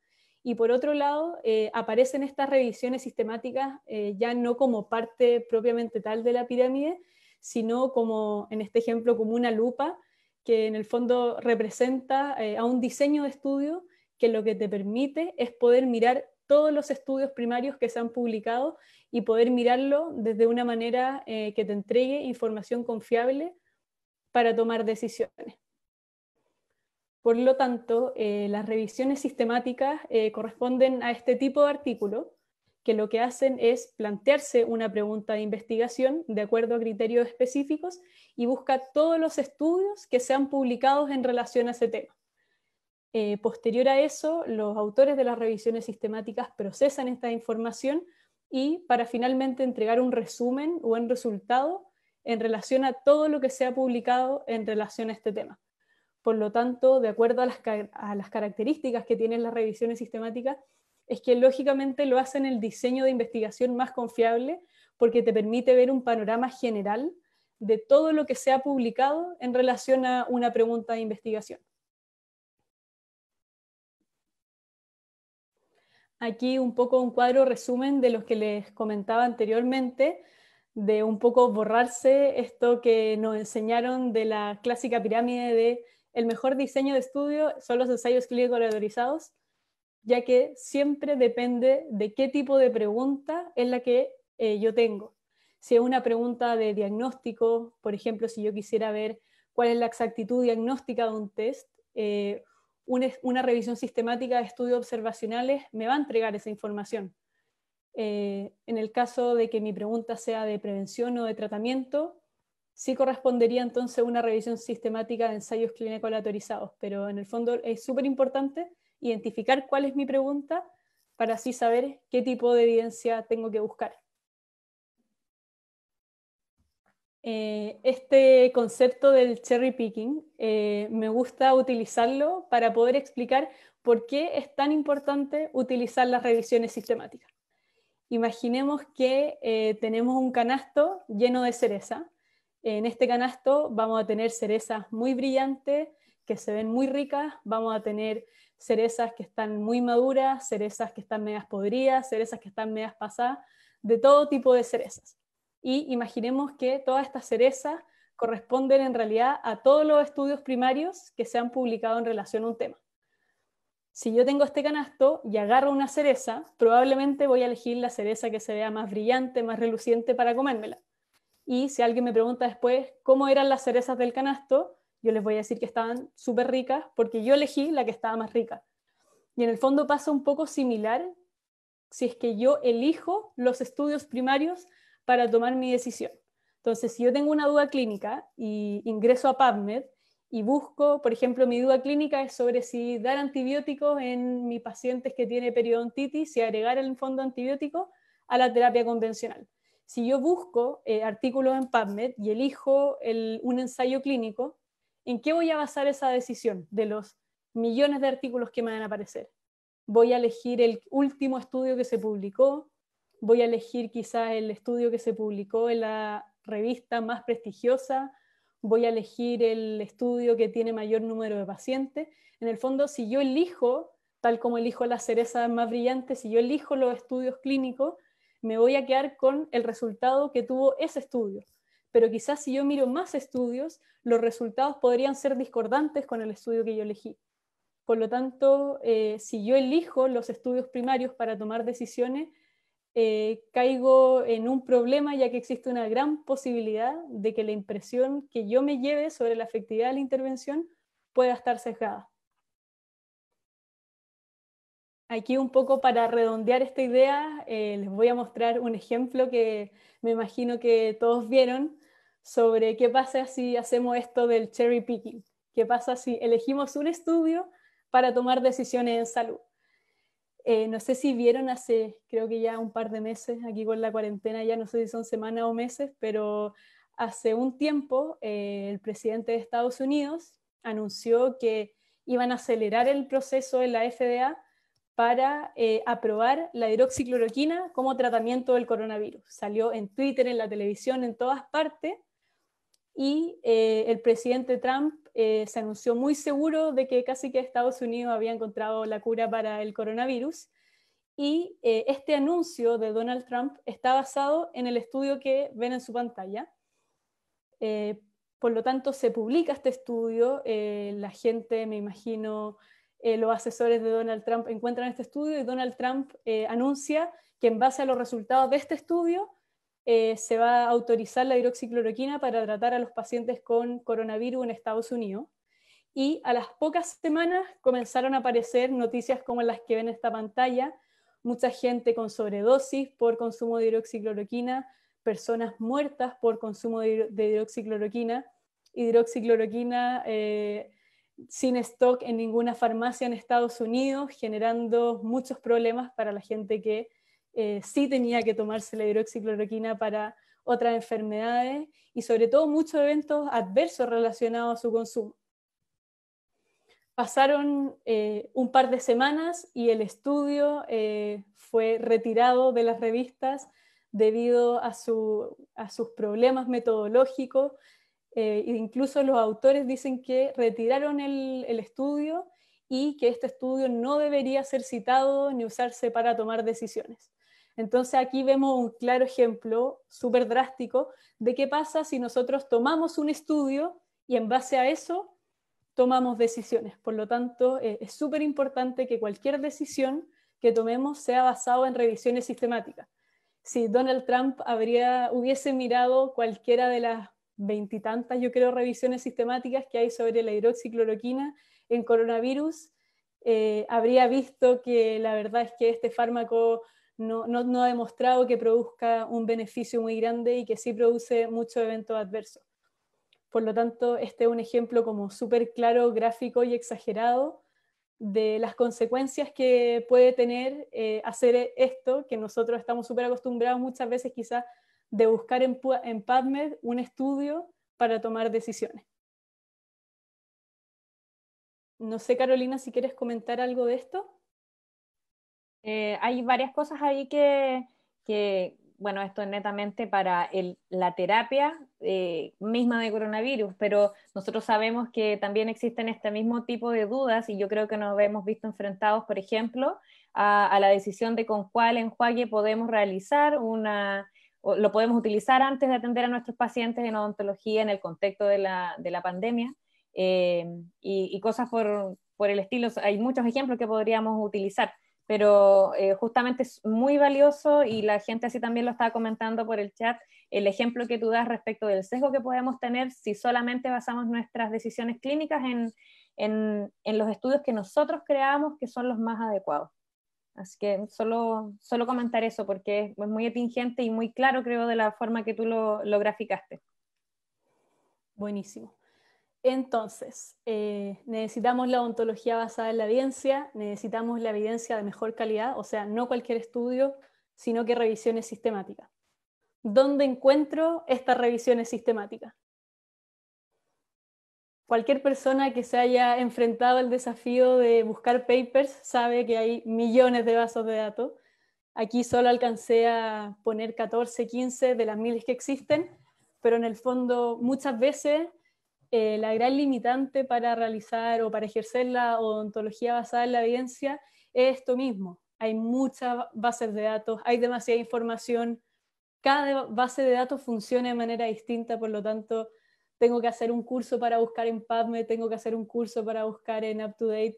Y por otro lado, aparecen estas revisiones sistemáticas ya no como parte propiamente tal de la pirámide, sino como, en este ejemplo, como una lupa que en el fondo representa a un diseño de estudio que lo que te permite es poder mirar todos los estudios primarios que se han publicado y poder mirarlo desde una manera que te entregue información confiable para tomar decisiones. Por lo tanto, las revisiones sistemáticas corresponden a este tipo de artículo, que lo que hacen es plantearse una pregunta de investigación de acuerdo a criterios específicos y busca todos los estudios que sean publicados en relación a ese tema. Posterior a eso, los autores de las revisiones sistemáticas procesan esta información y para finalmente entregar un resumen o un resultado en relación a todo lo que se ha publicado en relación a este tema. Por lo tanto, de acuerdo a las características que tienen las revisiones sistemáticas, es que lógicamente lo hacen el diseño de investigación más confiable porque te permite ver un panorama general de todo lo que se ha publicado en relación a una pregunta de investigación. Aquí un poco un cuadro resumen de los que les comentaba anteriormente, de un poco borrarse esto que nos enseñaron de la clásica pirámide de el mejor diseño de estudio son los ensayos clínicos aleatorizados, ya que siempre depende de qué tipo de pregunta es la que yo tengo. Si es una pregunta de diagnóstico, por ejemplo, si yo quisiera ver cuál es la exactitud diagnóstica de un test, una revisión sistemática de estudios observacionales me va a entregar esa información. En el caso de que mi pregunta sea de prevención o de tratamiento, sí correspondería entonces una revisión sistemática de ensayos clínicos aleatorizados, pero en el fondo es súper importante identificar cuál es mi pregunta para así saber qué tipo de evidencia tengo que buscar. Este concepto del cherry picking me gusta utilizarlo para poder explicar por qué es tan importante utilizar las revisiones sistemáticas. Imaginemos que tenemos un canasto lleno de cereza. En este canasto vamos a tener cerezas muy brillantes, que se ven muy ricas, vamos a tener cerezas que están muy maduras, cerezas que están medias podridas, cerezas que están medias pasadas, de todo tipo de cerezas. Y imaginemos que todas estas cerezas corresponden en realidad a todos los estudios primarios que se han publicado en relación a un tema. Si yo tengo este canasto y agarro una cereza, probablemente voy a elegir la cereza que se vea más brillante, más reluciente para comérmela. Y si alguien me pregunta después cómo eran las cerezas del canasto, yo les voy a decir que estaban súper ricas porque yo elegí la que estaba más rica. Y en el fondo pasa un poco similar si es que yo elijo los estudios primarios para tomar mi decisión. Entonces, si yo tengo una duda clínica y ingreso a PubMed y busco, por ejemplo, mi duda clínica es sobre si dar antibióticos en mis pacientes que tienen periodontitis y agregar el fondo antibiótico a la terapia convencional. Si yo busco artículos en PubMed y elijo un ensayo clínico, ¿en qué voy a basar esa decisión de los millones de artículos que me van a aparecer? Voy a elegir el último estudio que se publicó, voy a elegir quizás el estudio que se publicó en la revista más prestigiosa, voy a elegir el estudio que tiene mayor número de pacientes. En el fondo, si yo elijo, tal como elijo las cerezas más brillantes, si yo elijo los estudios clínicos, me voy a quedar con el resultado que tuvo ese estudio. Pero quizás si yo miro más estudios, los resultados podrían ser discordantes con el estudio que yo elegí. Por lo tanto, si yo elijo los estudios primarios para tomar decisiones, caigo en un problema, ya que existe una gran posibilidad de que la impresión que yo me lleve sobre la efectividad de la intervención pueda estar sesgada. Aquí un poco para redondear esta idea, les voy a mostrar un ejemplo que me imagino que todos vieron sobre qué pasa si hacemos esto del cherry picking. ¿Qué pasa si elegimos un estudio para tomar decisiones en salud? No sé si vieron hace, creo que ya un par de meses, aquí con la cuarentena, ya no sé si son semanas o meses, pero hace un tiempo el presidente de Estados Unidos anunció que iban a acelerar el proceso en la FDA para aprobar la hidroxicloroquina como tratamiento del coronavirus. Salió en Twitter, en la televisión, en todas partes, y el presidente Trump se anunció muy seguro de que casi que Estados Unidos había encontrado la cura para el coronavirus, y este anuncio de Donald Trump está basado en el estudio que ven en su pantalla. Por lo tanto, se publica este estudio, la gente, me imagino, los asesores de Donald Trump encuentran este estudio y Donald Trump anuncia que en base a los resultados de este estudio se va a autorizar la hidroxicloroquina para tratar a los pacientes con coronavirus en Estados Unidos. Y a las pocas semanas comenzaron a aparecer noticias como las que ven en esta pantalla, mucha gente con sobredosis por consumo de hidroxicloroquina, personas muertas por consumo de hidroxicloroquina, sin stock en ninguna farmacia en Estados Unidos, generando muchos problemas para la gente que sí tenía que tomarse la hidroxicloroquina para otras enfermedades, y sobre todo muchos eventos adversos relacionados a su consumo. Pasaron un par de semanas y el estudio fue retirado de las revistas debido a sus problemas metodológicos. Incluso los autores dicen que retiraron el estudio y que este estudio no debería ser citado ni usarse para tomar decisiones. Entonces aquí vemos un claro ejemplo súper drástico de qué pasa si nosotros tomamos un estudio y en base a eso tomamos decisiones. Por lo tanto, es súper importante que cualquier decisión que tomemos sea basada en revisiones sistemáticas. Si Donald Trump hubiese mirado cualquiera de las 20 y tantas, yo creo, revisiones sistemáticas que hay sobre la hidroxicloroquina en coronavirus, habría visto que la verdad es que este fármaco no ha demostrado que produzca un beneficio muy grande y que sí produce muchos eventos adversos. Por lo tanto, este es un ejemplo como súper claro, gráfico y exagerado de las consecuencias que puede tener hacer esto, que nosotros estamos súper acostumbrados muchas veces quizás de buscar en PubMed un estudio para tomar decisiones. No sé, Carolina, si quieres comentar algo de esto. Hay varias cosas ahí que, bueno, esto es netamente para la terapia misma de coronavirus, pero nosotros sabemos que también existen este mismo tipo de dudas y yo creo que nos hemos visto enfrentados, por ejemplo, a la decisión de con cuál enjuague podemos realizar o lo podemos utilizar antes de atender a nuestros pacientes en odontología en el contexto de la pandemia, y cosas por el estilo. Hay muchos ejemplos que podríamos utilizar, pero justamente es muy valioso, y la gente así también lo estaba comentando por el chat, el ejemplo que tú das respecto del sesgo que podemos tener si solamente basamos nuestras decisiones clínicas en los estudios que nosotros creamos que son los más adecuados. Así que solo comentar eso porque es muy atingente y muy claro, creo, de la forma que tú lo graficaste. Buenísimo. Entonces, necesitamos la odontología basada en la evidencia, necesitamos la evidencia de mejor calidad, o sea, no cualquier estudio, sino que revisiones sistemáticas. ¿Dónde encuentro estas revisiones sistemáticas? Cualquier persona que se haya enfrentado al desafío de buscar papers sabe que hay millones de bases de datos. Aquí solo alcancé a poner 14, 15 de las miles que existen, pero en el fondo muchas veces la gran limitante para realizar o para ejercer la odontología basada en la evidencia es esto mismo. Hay muchas bases de datos, hay demasiada información, cada base de datos funciona de manera distinta, por lo tanto tengo que hacer un curso para buscar en PubMed, tengo que hacer un curso para buscar en UpToDate.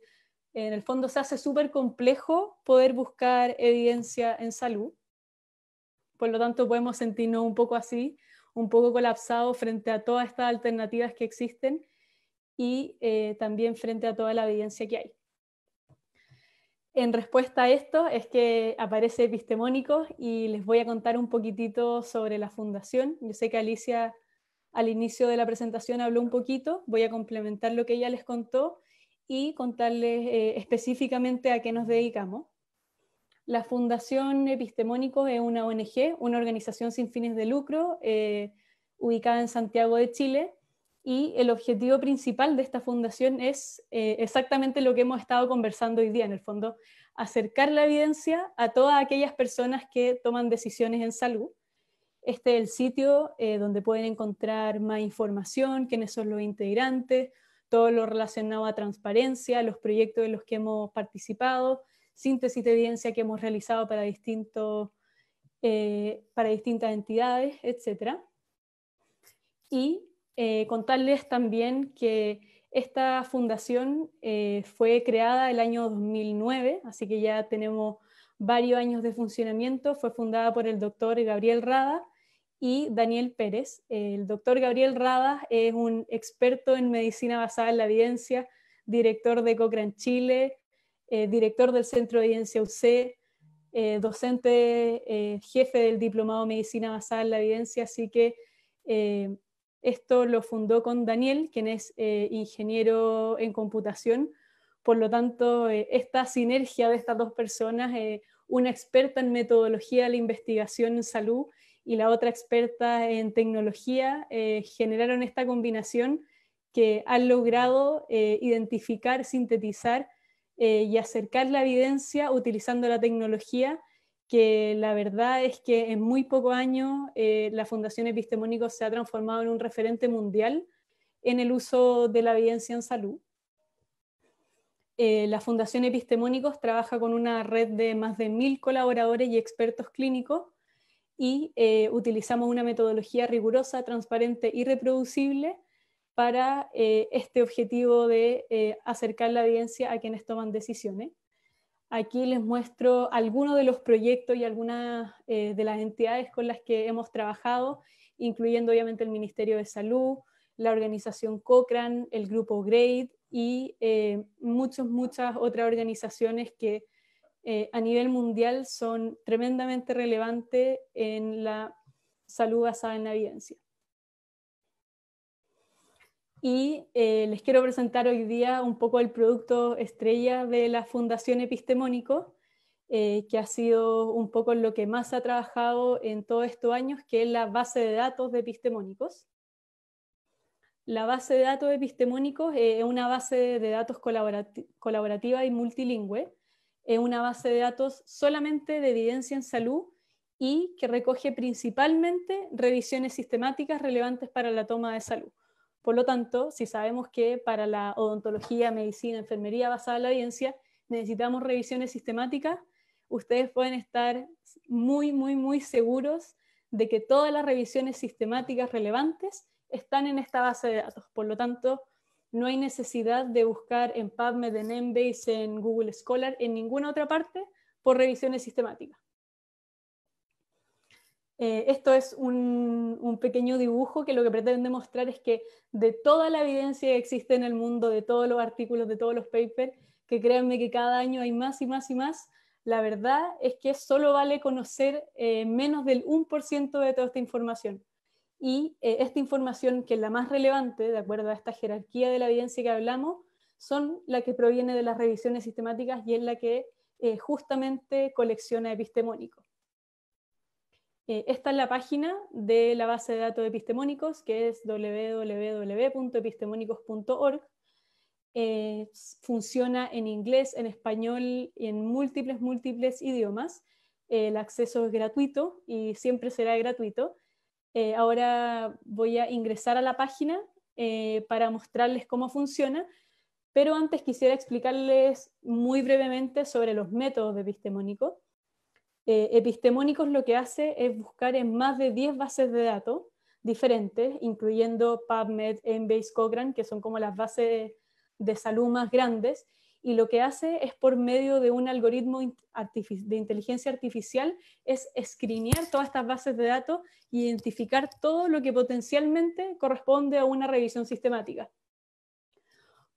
En el fondo se hace súper complejo poder buscar evidencia en salud, por lo tanto podemos sentirnos un poco así, un poco colapsados frente a todas estas alternativas que existen y también frente a toda la evidencia que hay. En respuesta a esto es que aparece Epistemónicos y les voy a contar un poquitito sobre la fundación. Yo sé que Alicia al inicio de la presentación habló un poquito, voy a complementar lo que ella les contó y contarles específicamente a qué nos dedicamos. La Fundación Epistemónicos es una ONG, una organización sin fines de lucro, ubicada en Santiago de Chile, y el objetivo principal de esta fundación es exactamente lo que hemos estado conversando hoy día, en el fondo, acercar la evidencia a todas aquellas personas que toman decisiones en salud. Este es el sitio donde pueden encontrar más información, quiénes son los integrantes, todo lo relacionado a transparencia, los proyectos en los que hemos participado, síntesis de evidencia que hemos realizado para distintas entidades, etc. Y contarles también que esta fundación fue creada el año 2009, así que ya tenemos varios años de funcionamiento. Fue fundada por el doctor Gabriel Rada y Daniel Pérez. El doctor Gabriel Rada es un experto en medicina basada en la evidencia, director de Cochrane Chile, director del Centro de Evidencia UC, docente jefe del Diplomado de Medicina Basada en la Evidencia, así que esto lo fundó con Daniel, quien es ingeniero en computación. Por lo tanto, esta sinergia de estas dos personas, una experta en metodología de la investigación en salud y la otra experta en tecnología, generaron esta combinación que han logrado identificar, sintetizar y acercar la evidencia utilizando la tecnología, que la verdad es que en muy pocos años la Fundación Epistemónicos se ha transformado en un referente mundial en el uso de la evidencia en salud. La Fundación Epistemónicos trabaja con una red de más de 1000 colaboradores y expertos clínicos y utilizamos una metodología rigurosa, transparente y reproducible para este objetivo de acercar la evidencia a quienes toman decisiones. Aquí les muestro algunos de los proyectos y algunas de las entidades con las que hemos trabajado, incluyendo obviamente el Ministerio de Salud, la organización Cochrane, el grupo GRADE y muchas otras organizaciones que a nivel mundial son tremendamente relevantes en la salud basada en la evidencia. Y les quiero presentar hoy día un poco el producto estrella de la Fundación Epistemónicos, que ha sido un poco lo que más ha trabajado en todos estos años, que es la base de datos de Epistemónicos. La base de datos de Epistemónicos es una base de datos colaborativa y multilingüe, es una base de datos solamente de evidencia en salud y que recoge principalmente revisiones sistemáticas relevantes para la toma de salud. Por lo tanto, si sabemos que para la odontología, medicina, enfermería basada en la evidencia necesitamos revisiones sistemáticas, ustedes pueden estar muy seguros de que todas las revisiones sistemáticas relevantes están en esta base de datos. Por lo tanto, no hay necesidad de buscar en PubMed, en Embase, en Google Scholar, en ninguna otra parte por revisiones sistemáticas. Esto es un pequeño dibujo que lo que pretende mostrar es que de toda la evidencia que existe en el mundo, de todos los artículos, de todos los papers, que créanme que cada año hay más y más y más, la verdad es que solo vale conocer menos del 1% de toda esta información. Y esta información, que es la más relevante, de acuerdo a esta jerarquía de la evidencia que hablamos, son la que proviene de las revisiones sistemáticas y es la que justamente colecciona Epistemónicos. Esta es la página de la base de datos de Epistemónicos, que es www.epistemónicos.org. Funciona en inglés, en español y en múltiples idiomas. El acceso es gratuito y siempre será gratuito. Ahora voy a ingresar a la página para mostrarles cómo funciona, pero antes quisiera explicarles muy brevemente sobre los métodos de Epistemónicos. Epistemónicos lo que hace es buscar en más de 10 bases de datos diferentes, incluyendo PubMed, Embase, Cochrane, que son como las bases de salud más grandes, y lo que hace es por medio de un algoritmo de inteligencia artificial, es escrinear todas estas bases de datos e identificar todo lo que potencialmente corresponde a una revisión sistemática.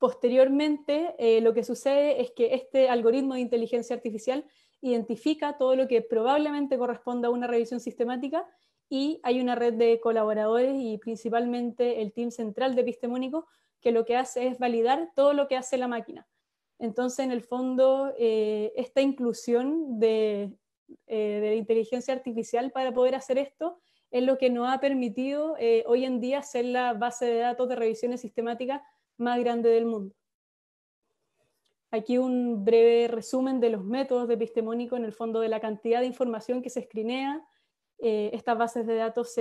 Posteriormente, lo que sucede es que este algoritmo de inteligencia artificial identifica todo lo que probablemente corresponda a una revisión sistemática y hay una red de colaboradores y principalmente el team central de Epistemónicos que lo que hace es validar todo lo que hace la máquina. Entonces, en el fondo, esta inclusión de la inteligencia artificial para poder hacer esto es lo que nos ha permitido hoy en día ser la base de datos de revisiones sistemáticas más grande del mundo. Aquí un breve resumen de los métodos de Epistemónico, en el fondo de la cantidad de información que se escrinea. Estas bases de datos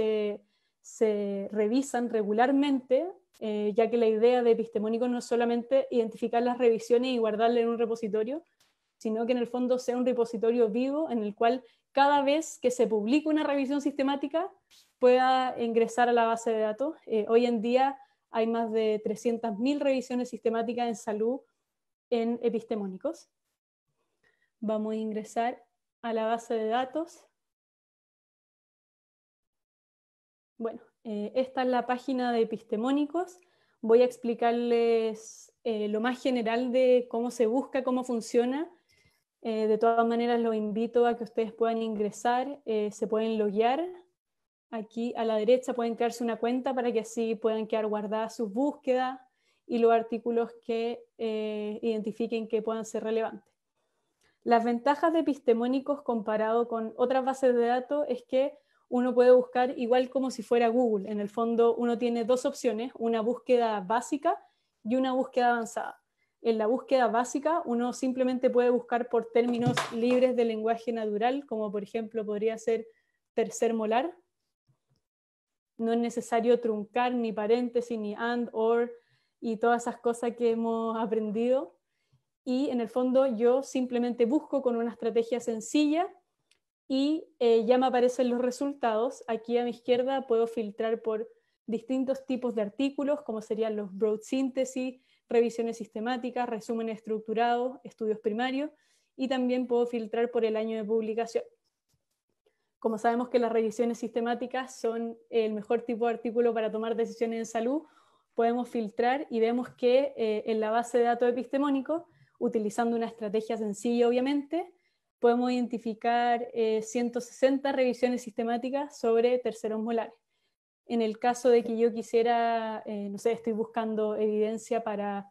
se revisan regularmente, ya que la idea de Epistemónico no es solamente identificar las revisiones y guardarlas en un repositorio, sino que en el fondo sea un repositorio vivo en el cual cada vez que se publica una revisión sistemática pueda ingresar a la base de datos. Hoy en día hay más de 300.000 revisiones sistemáticas en salud en Epistemónicos. Vamos a ingresar a la base de datos. Bueno, esta es la página de Epistemónicos. Voy a explicarles lo más general de cómo se busca, cómo funciona. De todas maneras, los invito a que ustedes puedan ingresar, se pueden loguear. Aquí a la derecha pueden crearse una cuenta para que así puedan quedar guardadas sus búsquedas y los artículos que identifiquen que puedan ser relevantes. Las ventajas de epistemónicos comparado con otras bases de datos es que uno puede buscar igual como si fuera Google. En el fondo uno tiene dos opciones, una búsqueda básica y una búsqueda avanzada. En la búsqueda básica uno simplemente puede buscar por términos libres de lenguaje natural, como por ejemplo podría ser tercer molar. No es necesario truncar ni paréntesis, ni and, or, y todas esas cosas que hemos aprendido. Y en el fondo yo simplemente busco con una estrategia sencilla y ya me aparecen los resultados. Aquí a mi izquierda puedo filtrar por distintos tipos de artículos, como serían los broad synthesis, revisiones sistemáticas, resúmenes estructurados, estudios primarios, y también puedo filtrar por el año de publicación. Como sabemos que las revisiones sistemáticas son el mejor tipo de artículo para tomar decisiones en salud, podemos filtrar y vemos que en la base de datos epistemónicos, utilizando una estrategia sencilla obviamente, podemos identificar 160 revisiones sistemáticas sobre terceros molares. En el caso de que yo quisiera, no sé, estoy buscando evidencia para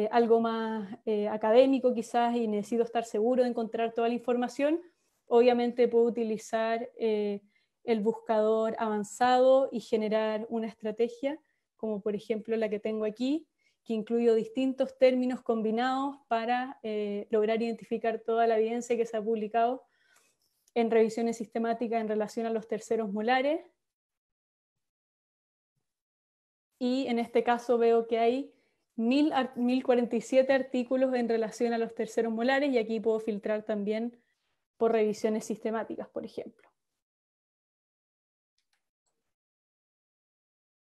algo más académico quizás y necesito estar seguro de encontrar toda la información, obviamente puedo utilizar el buscador avanzado y generar una estrategia, como por ejemplo la que tengo aquí, que incluyo distintos términos combinados para lograr identificar toda la evidencia que se ha publicado en revisiones sistemáticas en relación a los terceros molares. Y en este caso veo que hay 1047 artículos en relación a los terceros molares, y aquí puedo filtrar también por revisiones sistemáticas, por ejemplo.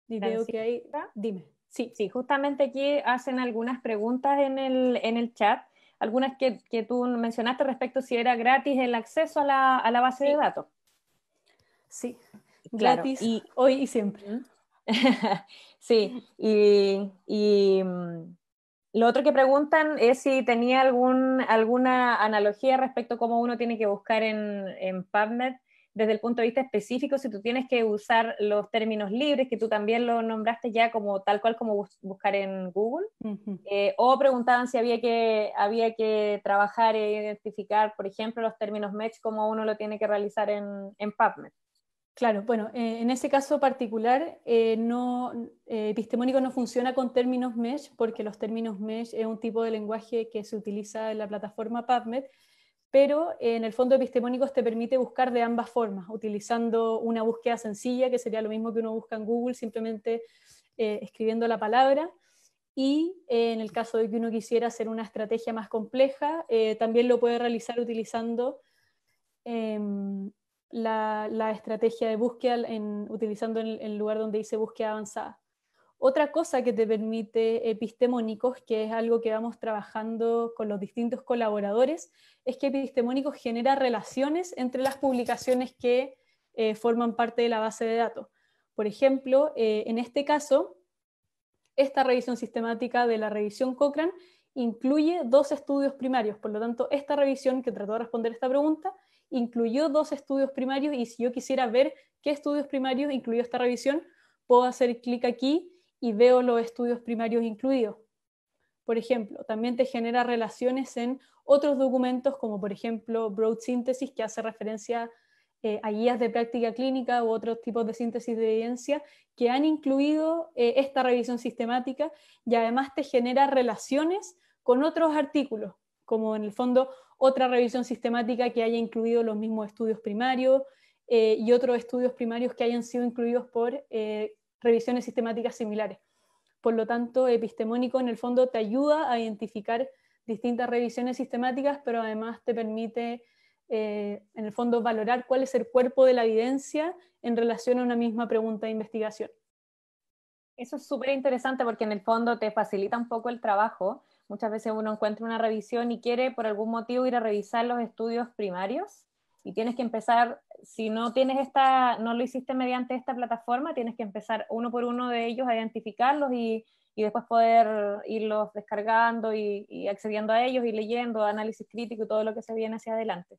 Y veo que hay... Dime. Sí. Sí, justamente aquí hacen algunas preguntas en el chat, algunas que tú mencionaste respecto si era gratis el acceso a la base de datos. Sí, Claro, gratis, hoy y siempre. Sí, y lo otro que preguntan es si tenía alguna analogía respecto a cómo uno tiene que buscar en PubMed desde el punto de vista específico, si tú tienes que usar los términos libres, que tú también lo nombraste ya como tal cual como buscar en Google, o preguntaban si había que trabajar e identificar, por ejemplo, los términos MESH, como uno lo tiene que realizar en PubMed. Claro, bueno, en ese caso particular, epistemónico no funciona con términos mesh, porque los términos mesh es un tipo de lenguaje que se utiliza en la plataforma PubMed, pero en el fondo epistemónicos te permite buscar de ambas formas, utilizando una búsqueda sencilla, que sería lo mismo que uno busca en Google, simplemente escribiendo la palabra, y en el caso de que uno quisiera hacer una estrategia más compleja, también lo puede realizar utilizando la estrategia de búsqueda utilizando el lugar donde dice búsqueda avanzada. Otra cosa que te permite epistemónicos, que es algo que vamos trabajando con los distintos colaboradores, es que epistemónicos genera relaciones entre las publicaciones que forman parte de la base de datos. Por ejemplo, en este caso, esta revisión sistemática de la revisión Cochrane incluye 2 estudios primarios, por lo tanto, esta revisión que trató de responder esta pregunta incluyó 2 estudios primarios, y si yo quisiera ver qué estudios primarios incluyó esta revisión, puedo hacer clic aquí y veo los estudios primarios incluidos. Por ejemplo, también te genera relaciones en otros documentos, como por ejemplo Broad Synthesis, que hace referencia a guías de práctica clínica u otros tipos de síntesis de evidencia que han incluido esta revisión sistemática, y además te genera relaciones con otros artículos, como en el fondo otra revisión sistemática que haya incluido los mismos estudios primarios y otros estudios primarios que hayan sido incluidos por revisiones sistemáticas similares. Por lo tanto, epistemónico en el fondo te ayuda a identificar distintas revisiones sistemáticas, pero además te permite en el fondo valorar cuál es el cuerpo de la evidencia en relación a una misma pregunta de investigación. Eso es súper interesante porque en el fondo te facilita un poco el trabajo. Muchas veces uno encuentra una revisión y quiere por algún motivo ir a revisar los estudios primarios y tienes que empezar, si no lo hiciste mediante esta plataforma, tienes que empezar uno por uno de ellos a identificarlos y y después poder irlos descargando y accediendo a ellos y leyendo, análisis crítico y todo lo que se viene hacia adelante.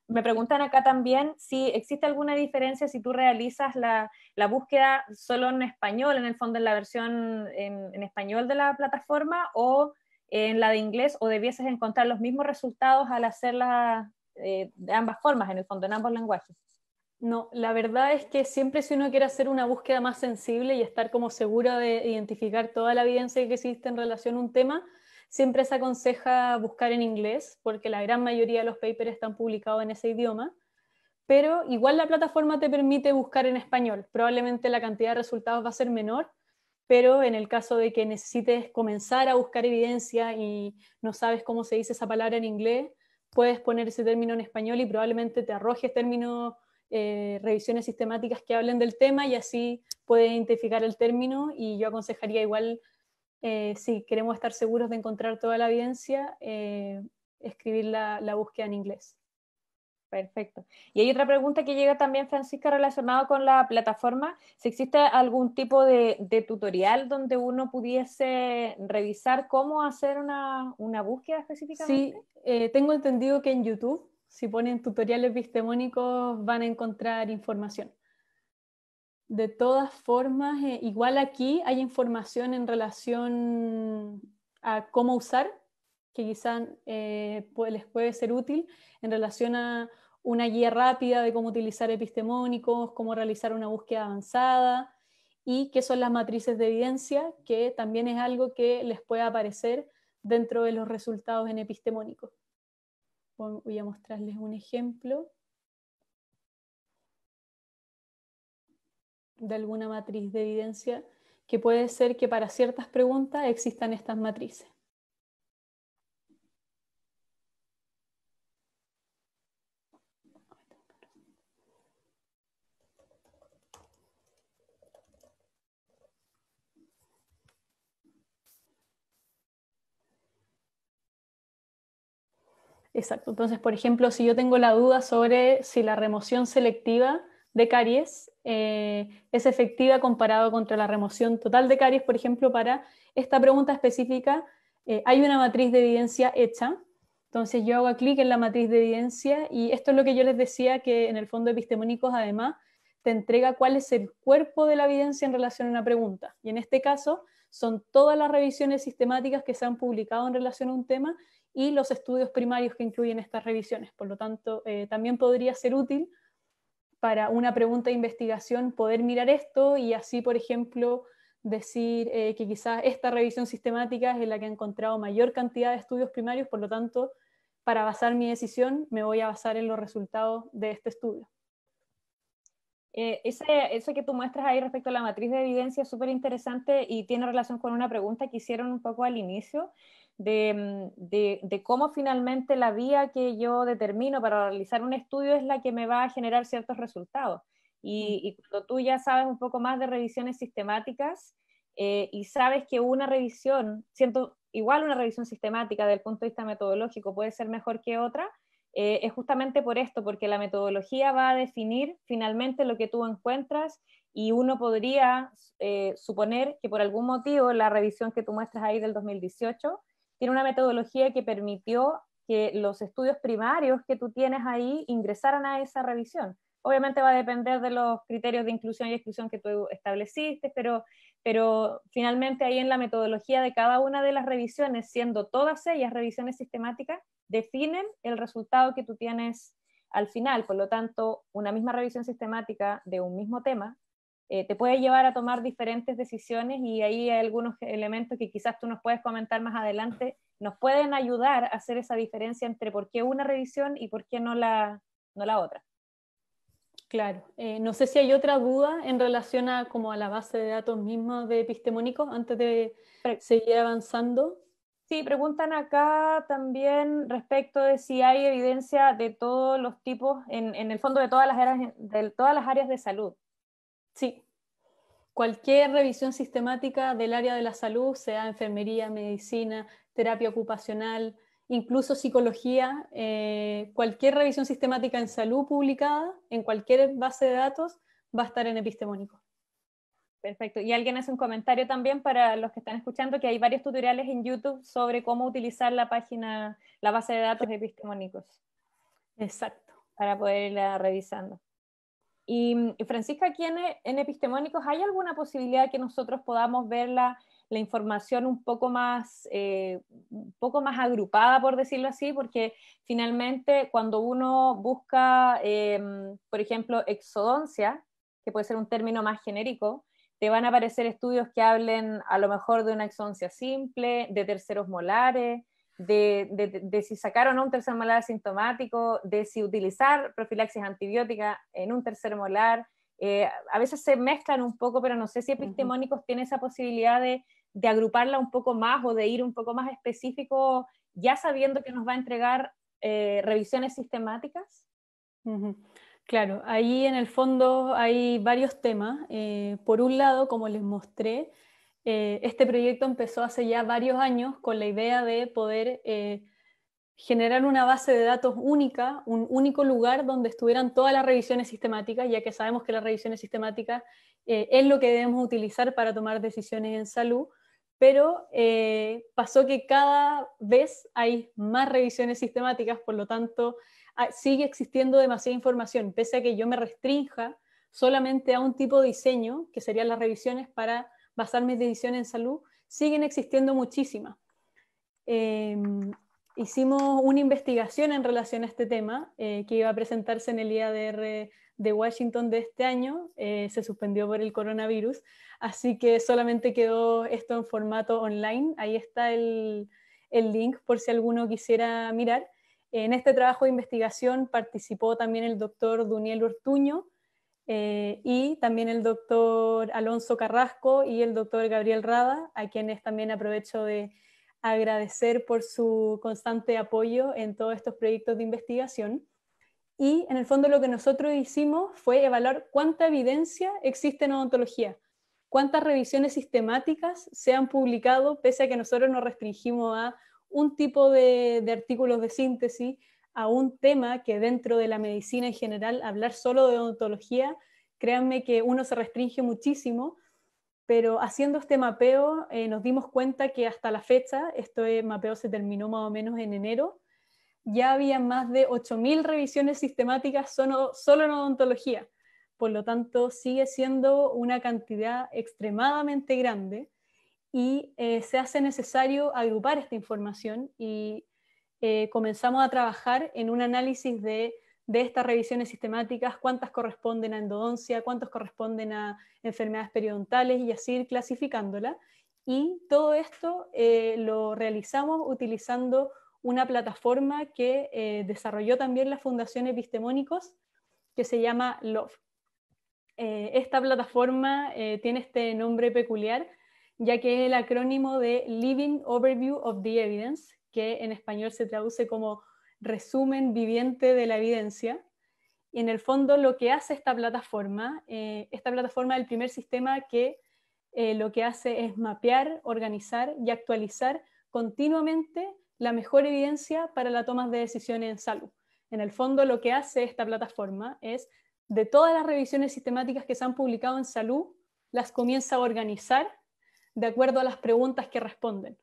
Me preguntan acá también si existe alguna diferencia si tú realizas la búsqueda solo en español, en el fondo en la versión en español de la plataforma, o en la de inglés, o debieses encontrar los mismos resultados al hacerla de ambas formas, en el fondo, en ambos lenguajes. No, la verdad es que siempre si uno quiere hacer una búsqueda más sensible y estar como segura de identificar toda la evidencia que existe en relación a un tema, siempre se aconseja buscar en inglés, porque la gran mayoría de los papers están publicados en ese idioma, pero igual la plataforma te permite buscar en español. Probablemente la cantidad de resultados va a ser menor, pero en el caso de que necesites comenzar a buscar evidencia y no sabes cómo se dice esa palabra en inglés, puedes poner ese término en español y probablemente te arrojes términos, revisiones sistemáticas que hablen del tema, y así puedes identificar el término. Y yo aconsejaría igual, si queremos estar seguros de encontrar toda la evidencia, escribir la búsqueda en inglés. Perfecto. Y hay otra pregunta que llega también, Francisca, relacionada con la plataforma. Si existe algún tipo de tutorial donde uno pudiese revisar cómo hacer una búsqueda específicamente. Sí, tengo entendido que en YouTube, si ponen tutoriales epistemónicos, van a encontrar información. De todas formas, igual aquí hay información en relación a cómo usar, que quizás les puede ser útil en relación a una guía rápida de cómo utilizar epistemónicos, cómo realizar una búsqueda avanzada y qué son las matrices de evidencia, que también es algo que les puede aparecer dentro de los resultados en epistemónicos. Voy a mostrarles un ejemplo de alguna matriz de evidencia, que puede ser que para ciertas preguntas existan estas matrices. Exacto. Entonces, por ejemplo, si yo tengo la duda sobre si la remoción selectiva de caries es efectiva comparado contra la remoción total de caries, por ejemplo, para esta pregunta específica, hay una matriz de evidencia hecha. Entonces yo hago clic en la matriz de evidencia y esto es lo que yo les decía, que en el fondo epistemónicos además te entrega cuál es el cuerpo de la evidencia en relación a una pregunta. Y en este caso son todas las revisiones sistemáticas que se han publicado en relación a un tema y los estudios primarios que incluyen estas revisiones. Por lo tanto, también podría ser útil para una pregunta de investigación poder mirar esto y así, por ejemplo, decir que quizás esta revisión sistemática es en la que ha encontrado mayor cantidad de estudios primarios, por lo tanto, para basar mi decisión me voy a basar en los resultados de este estudio. Eso que tú muestras ahí respecto a la matriz de evidencia es súper interesante y tiene relación con una pregunta que hicieron un poco al inicio de cómo finalmente la vía que yo determino para realizar un estudio es la que me va a generar ciertos resultados. Y cuando tú ya sabes un poco más de revisiones sistemáticas y sabes que una revisión, siento igual una revisión sistemática desde el punto de vista metodológico puede ser mejor que otra, es justamente por esto, porque la metodología va a definir finalmente lo que tú encuentras y uno podría suponer que por algún motivo la revisión que tú muestras ahí del 2018 tiene una metodología que permitió que los estudios primarios que tú tienes ahí ingresaran a esa revisión. Obviamente va a depender de los criterios de inclusión y exclusión que tú estableciste, pero finalmente ahí en la metodología de cada una de las revisiones, siendo todas ellas revisiones sistemáticas, definen el resultado que tú tienes al final. Por lo tanto, una misma revisión sistemática de un mismo tema te puede llevar a tomar diferentes decisiones y ahí hay algunos elementos que quizás tú nos puedes comentar más adelante, nos pueden ayudar a hacer esa diferencia entre por qué una revisión y por qué no la otra. Claro, no sé si hay otra duda en relación a, como a la base de datos misma de epistemónicos antes de seguir avanzando. Sí, preguntan acá también respecto de si hay evidencia de todos los tipos, en el fondo de todas las áreas de salud. Sí, cualquier revisión sistemática del área de la salud, sea enfermería, medicina, terapia ocupacional, incluso psicología, cualquier revisión sistemática en salud publicada en cualquier base de datos va a estar en epistemónico. Perfecto. Y alguien hace un comentario también para los que están escuchando, que hay varios tutoriales en YouTube sobre cómo utilizar la página, la base de datos epistemónicos. Exacto. Para poder irla revisando. Y Francisca, aquí en Epistemónicos, ¿hay alguna posibilidad que nosotros podamos ver la información un poco más agrupada, por decirlo así? Porque finalmente cuando uno busca, por ejemplo, exodoncia, que puede ser un término más genérico, te van a aparecer estudios que hablen a lo mejor de una exodoncia simple, de terceros molares, de si sacar o no un tercer molar asintomático, de si utilizar profilaxis antibiótica en un tercer molar. A veces se mezclan un poco, pero no sé si Epistemónicos tiene esa posibilidad de agruparla un poco más o de ir un poco más específico, ya sabiendo que nos va a entregar revisiones sistemáticas. Claro, ahí en el fondo hay varios temas. Por un lado, como les mostré, este proyecto empezó hace ya varios años con la idea de poder generar una base de datos única, un único lugar donde estuvieran todas las revisiones sistemáticas, ya que sabemos que las revisiones sistemáticas es lo que debemos utilizar para tomar decisiones en salud, pero pasó que cada vez hay más revisiones sistemáticas, por lo tanto sigue existiendo demasiada información, pese a que yo me restrinja solamente a un tipo de diseño, que serían las revisiones para basar mis decisiones en salud, siguen existiendo muchísimas. Hicimos una investigación en relación a este tema que iba a presentarse en el IADR de Washington de este año, se suspendió por el coronavirus, así que solamente quedó esto en formato online. Ahí está el link por si alguno quisiera mirar. En este trabajo de investigación participó también el doctor Duniel Ortuño y también el doctor Alonso Carrasco y el doctor Gabriel Rada, a quienes también aprovecho de agradecer por su constante apoyo en todos estos proyectos de investigación. Y en el fondo lo que nosotros hicimos fue evaluar cuánta evidencia existe en odontología, cuántas revisiones sistemáticas se han publicado, pese a que nosotros nos restringimos a un tipo de artículos de síntesis, a un tema que dentro de la medicina en general, hablar solo de odontología, créanme que uno se restringe muchísimo, pero haciendo este mapeo nos dimos cuenta que hasta la fecha, este mapeo se terminó más o menos en enero, ya había más de 8.000 revisiones sistemáticas solo en odontología. Por lo tanto, sigue siendo una cantidad extremadamente grande y se hace necesario agrupar esta información y comenzamos a trabajar en un análisis de estas revisiones sistemáticas, cuántas corresponden a endodoncia, cuántas corresponden a enfermedades periodontales y así ir clasificándola. Y todo esto lo realizamos utilizando una plataforma que desarrolló también la Fundación Epistemónicos, que se llama LOVE. Esta plataforma tiene este nombre peculiar, ya que es el acrónimo de Living Overview of the Evidence, que en español se traduce como resumen viviente de la evidencia. Y en el fondo lo que hace esta plataforma es el primer sistema que lo que hace es mapear, organizar y actualizar continuamente la mejor evidencia para la toma de decisiones en salud. En el fondo lo que hace esta plataforma es, de todas las revisiones sistemáticas que se han publicado en salud, las comienza a organizar de acuerdo a las preguntas que responden.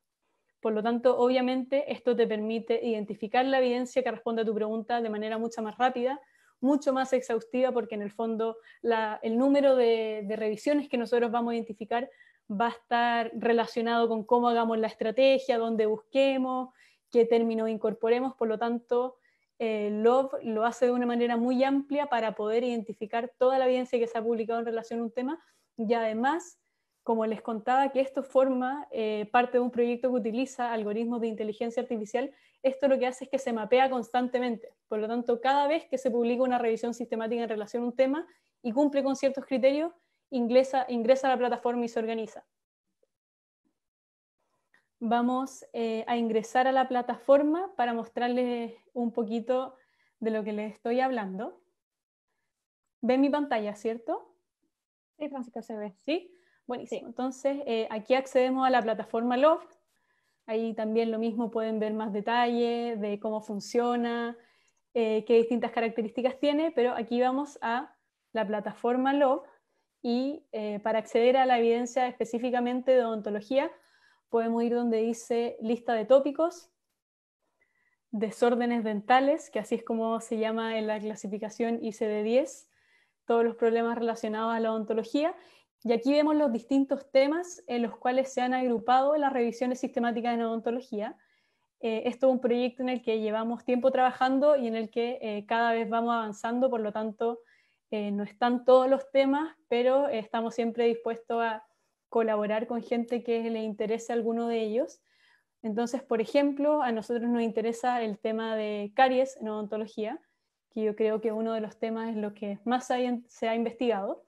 Por lo tanto, obviamente, esto te permite identificar la evidencia que responde a tu pregunta de manera mucho más rápida, mucho más exhaustiva, porque en el fondo el número de revisiones que nosotros vamos a identificar va a estar relacionado con cómo hagamos la estrategia, dónde busquemos, qué términos incorporemos. Por lo tanto, LOVE lo hace de una manera muy amplia para poder identificar toda la evidencia que se ha publicado en relación a un tema y además, como les contaba, que esto forma parte de un proyecto que utiliza algoritmos de inteligencia artificial. Esto lo que hace es que se mapea constantemente. Por lo tanto, cada vez que se publica una revisión sistemática en relación a un tema y cumple con ciertos criterios, ingresa a la plataforma y se organiza. Vamos a ingresar a la plataforma para mostrarles un poquito de lo que les estoy hablando. ¿Ven mi pantalla, cierto? Sí, Francisca, se ve. ¿Sí? Buenísimo. Sí. Entonces, aquí accedemos a la plataforma LOVE. Ahí también lo mismo, pueden ver más detalle de cómo funciona, qué distintas características tiene, pero aquí vamos a la plataforma LOVE y para acceder a la evidencia específicamente de odontología, podemos ir donde dice lista de tópicos, desórdenes dentales, que así es como se llama en la clasificación ICD-10, todos los problemas relacionados a la odontología, y aquí vemos los distintos temas en los cuales se han agrupado las revisiones sistemáticas en odontología. Esto es un proyecto en el que llevamos tiempo trabajando y en el que cada vez vamos avanzando, por lo tanto no están todos los temas, pero estamos siempre dispuestos a colaborar con gente que le interese alguno de ellos. Entonces, por ejemplo, a nosotros nos interesa el tema de caries en odontología, que yo creo que uno de los temas es lo que más se ha investigado.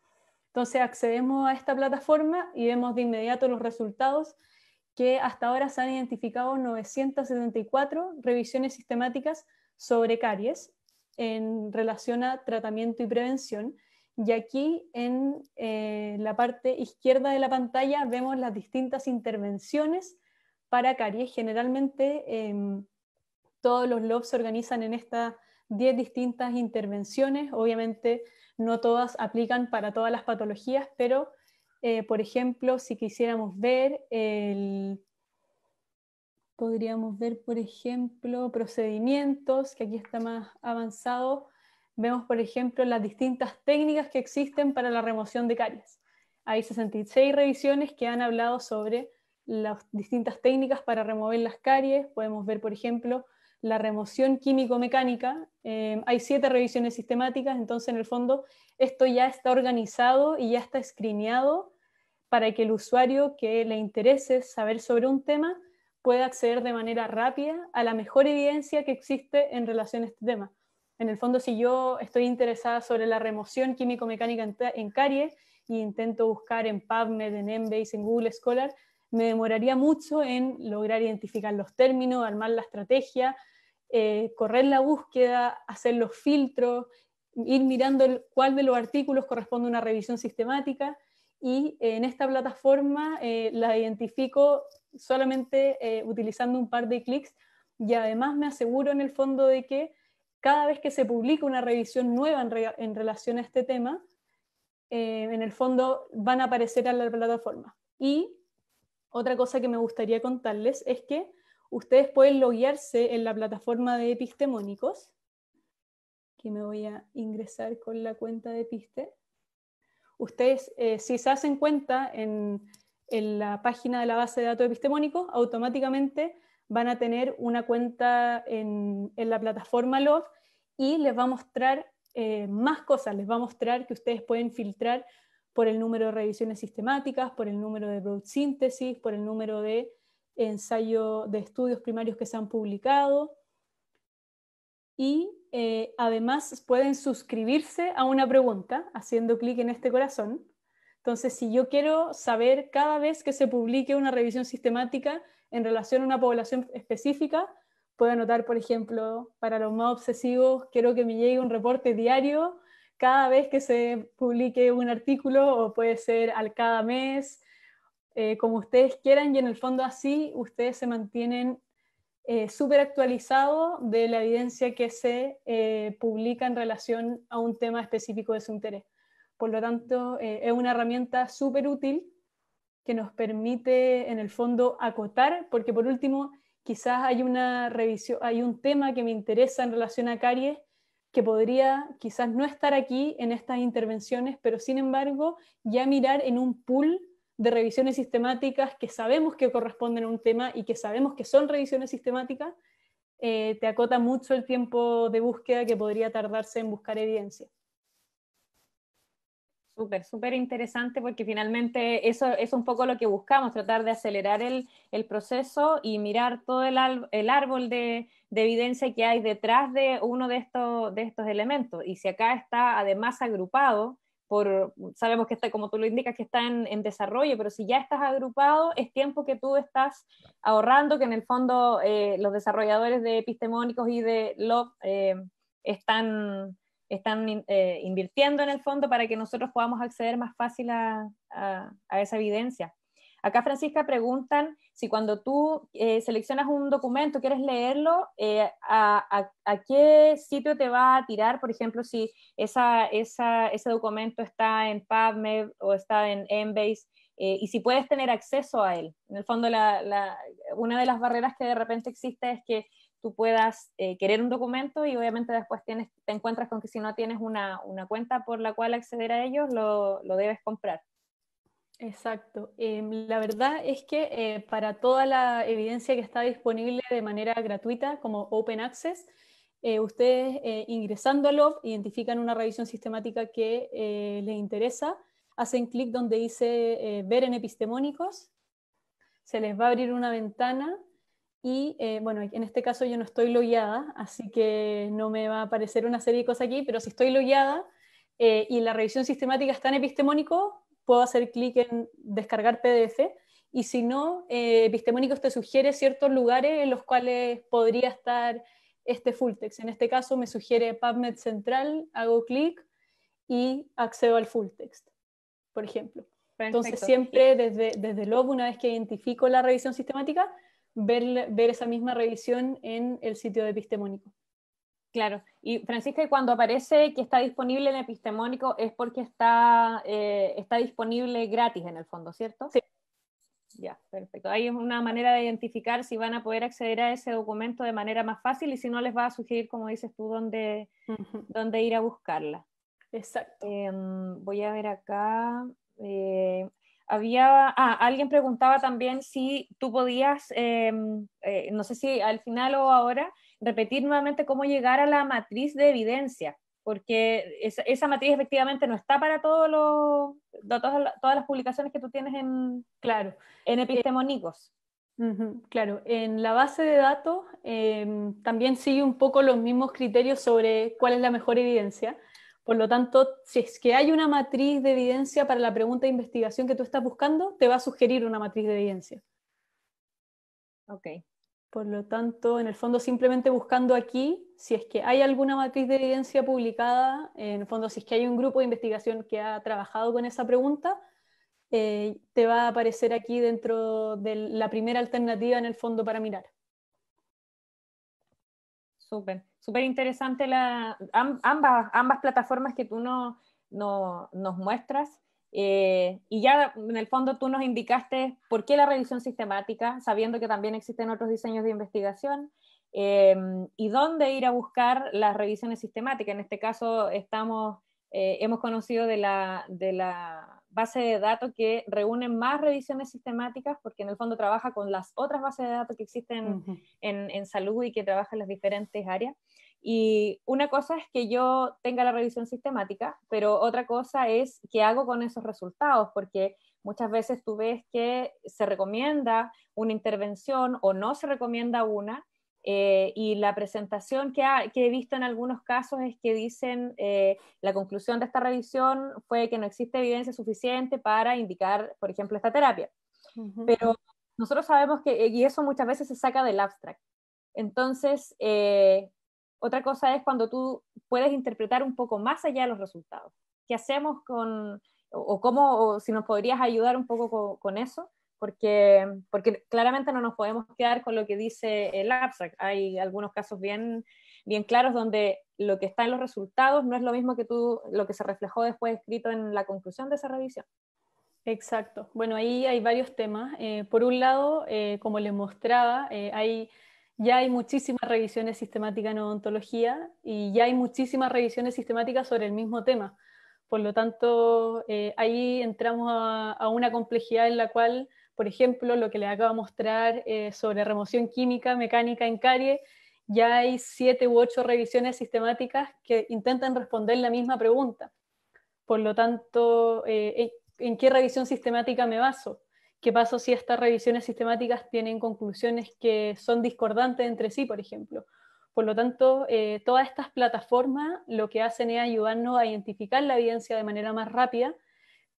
Entonces accedemos a esta plataforma y vemos de inmediato los resultados, que hasta ahora se han identificado 974 revisiones sistemáticas sobre caries en relación a tratamiento y prevención. Y aquí en la parte izquierda de la pantalla vemos las distintas intervenciones para caries. Generalmente todos los LOB se organizan en estas 10 distintas intervenciones. Obviamente no todas aplican para todas las patologías, pero por ejemplo, si quisiéramos ver, podríamos ver, por ejemplo, procedimientos, que aquí está más avanzado. Vemos, por ejemplo, las distintas técnicas que existen para la remoción de caries. Hay 66 revisiones que han hablado sobre las distintas técnicas para remover las caries. Podemos ver, por ejemplo, la remoción químico-mecánica. Hay 7 revisiones sistemáticas, entonces en el fondo esto ya está organizado y ya está escrineado para que el usuario que le interese saber sobre un tema pueda acceder de manera rápida a la mejor evidencia que existe en relación a este tema. En el fondo, si yo estoy interesada sobre la remoción químico-mecánica en caries e intento buscar en PubMed, en Embase, en Google Scholar, me demoraría mucho en lograr identificar los términos, armar la estrategia, correr la búsqueda, hacer los filtros, ir mirando cuál de los artículos corresponde a una revisión sistemática, y en esta plataforma la identifico solamente utilizando un par de clics, y además me aseguro en el fondo de que cada vez que se publica una revisión nueva en relación a este tema, en el fondo van a aparecer en la plataforma. Y otra cosa que me gustaría contarles es que ustedes pueden loguearse en la plataforma de epistemónicos, que me voy a ingresar con la cuenta de Episte. Ustedes, si se hacen cuenta en la página de la base de datos epistemónicos, automáticamente van a tener una cuenta en la plataforma Log, y les va a mostrar más cosas. Les va a mostrar que ustedes pueden filtrar por el número de revisiones sistemáticas, por el número de broad síntesis, por el número de ensayo de estudios primarios que se han publicado, y además pueden suscribirse a una pregunta haciendo clic en este corazón. Entonces, si yo quiero saber cada vez que se publique una revisión sistemática en relación a una población específica, puedo anotar, por ejemplo, para los más obsesivos, quiero que me llegue un reporte diario cada vez que se publique un artículo, o puede ser al cada mes, como ustedes quieran, y en el fondo así ustedes se mantienen súper actualizado de la evidencia que se publica en relación a un tema específico de su interés. Por lo tanto, es una herramienta súper útil que nos permite en el fondo acotar, porque por último quizás hay una revisión, hay un tema que me interesa en relación a caries que podría quizás no estar aquí en estas intervenciones, pero sin embargo ya mirar en un pool de revisiones sistemáticas que sabemos que corresponden a un tema y que sabemos que son revisiones sistemáticas, te acota mucho el tiempo de búsqueda que podría tardarse en buscar evidencia. Súper, súper interesante, porque finalmente eso es un poco lo que buscamos, tratar de acelerar el proceso y mirar todo el árbol de evidencia que hay detrás de uno de estos elementos. Y si acá está además agrupado, sabemos que está, como tú lo indicas, que está en desarrollo, pero si ya estás agrupado, es tiempo que tú estás ahorrando, que en el fondo los desarrolladores de epistemónicos y de Log están invirtiendo en el fondo para que nosotros podamos acceder más fácil a esa evidencia. Acá, Francisca, preguntan si cuando tú seleccionas un documento, quieres leerlo, a qué sitio te va a tirar, por ejemplo, si ese documento está en PubMed o está en Embase, y si puedes tener acceso a él. En el fondo, una de las barreras que de repente existe es que tú puedas querer un documento y obviamente después te encuentras con que si no tienes una cuenta por la cual acceder a ellos, lo debes comprar. Exacto. La verdad es que para toda la evidencia que está disponible de manera gratuita, como Open Access, ustedes ingresándolo identifican una revisión sistemática que les interesa, hacen clic donde dice ver en epistemónicos, se les va a abrir una ventana y bueno, en este caso yo no estoy logueada, así que no me va a aparecer una serie de cosas aquí, pero si estoy logueada y la revisión sistemática está en epistemónico, puedo hacer clic en descargar PDF, y si no, Epistemónicos te sugiere ciertos lugares en los cuales podría estar este full text. En este caso me sugiere PubMed Central, hago clic y accedo al full text, por ejemplo. Perfecto. Entonces siempre desde luego, una vez que identifico la revisión sistemática, ver esa misma revisión en el sitio de Epistemónico. Claro, y Francisca, cuando aparece que está disponible en Epistemónico es porque está disponible gratis en el fondo, ¿cierto? Sí. Ya, perfecto. Ahí es una manera de identificar si van a poder acceder a ese documento de manera más fácil y si no les va a sugerir, como dices tú, dónde ir a buscarla. Exacto. Voy a ver acá. Alguien preguntaba también si tú podías, no sé si al final o ahora, repetir nuevamente cómo llegar a la matriz de evidencia, porque esa matriz efectivamente no está para todas las publicaciones que tú tienes en Epistemónicos. Claro, en la base de datos también sigue un poco los mismos criterios sobre cuál es la mejor evidencia. Por lo tanto, si es que hay una matriz de evidencia para la pregunta de investigación que tú estás buscando, te va a sugerir una matriz de evidencia. Ok. Por lo tanto, en el fondo, simplemente buscando aquí, si es que hay alguna matriz de evidencia publicada, en el fondo, si es que hay un grupo de investigación que ha trabajado con esa pregunta, te va a aparecer aquí dentro de la primera alternativa en el fondo para mirar. Súper interesante ambas plataformas que tú nos muestras. Y ya en el fondo tú nos indicaste por qué la revisión sistemática, sabiendo que también existen otros diseños de investigación, y dónde ir a buscar las revisiones sistemáticas. En este caso hemos conocido de la base de datos que reúne más revisiones sistemáticas, porque en el fondo trabaja con las otras bases de datos que existen en salud y que trabaja en las diferentes áreas. Y una cosa es que yo tenga la revisión sistemática, pero otra cosa es qué hago con esos resultados, porque muchas veces tú ves que se recomienda una intervención o no se recomienda una, y la presentación que he visto en algunos casos es que dicen la conclusión de esta revisión fue que no existe evidencia suficiente para indicar, por ejemplo, esta terapia. Pero nosotros sabemos y eso muchas veces se saca del abstract. Entonces, otra cosa es cuando tú puedes interpretar un poco más allá de los resultados. ¿Qué hacemos o si nos podrías ayudar un poco con eso? Porque claramente no nos podemos quedar con lo que dice el abstract. Hay algunos casos bien claros donde lo que está en los resultados no es lo mismo que lo que se reflejó después escrito en la conclusión de esa revisión. Exacto. Bueno, ahí hay varios temas. Por un lado, como les mostraba, ya hay muchísimas revisiones sistemáticas en odontología y ya hay muchísimas revisiones sistemáticas sobre el mismo tema. Por lo tanto, ahí entramos a una complejidad en la cual, por ejemplo, lo que les acabo de mostrar sobre remoción química, mecánica en carie, ya hay 7 u 8 revisiones sistemáticas que intentan responder la misma pregunta. Por lo tanto, ¿en qué revisión sistemática me baso? ¿Qué pasa si estas revisiones sistemáticas tienen conclusiones que son discordantes entre sí, por ejemplo? Por lo tanto, todas estas plataformas lo que hacen es ayudarnos a identificar la evidencia de manera más rápida,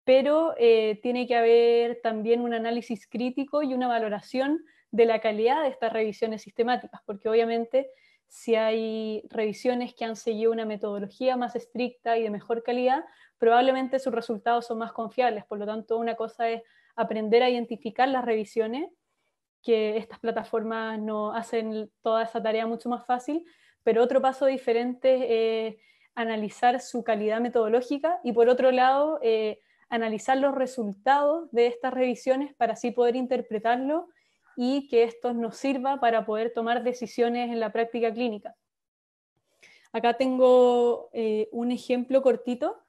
pero tiene que haber también un análisis crítico y una valoración de la calidad de estas revisiones sistemáticas, porque obviamente si hay revisiones que han seguido una metodología más estricta y de mejor calidad, probablemente sus resultados son más confiables. Por lo tanto, una cosa es aprender a identificar las revisiones, que estas plataformas nos hacen toda esa tarea mucho más fácil, pero otro paso diferente es analizar su calidad metodológica y por otro lado analizar los resultados de estas revisiones para así poder interpretarlos y que esto nos sirva para poder tomar decisiones en la práctica clínica. Acá tengo un ejemplo cortito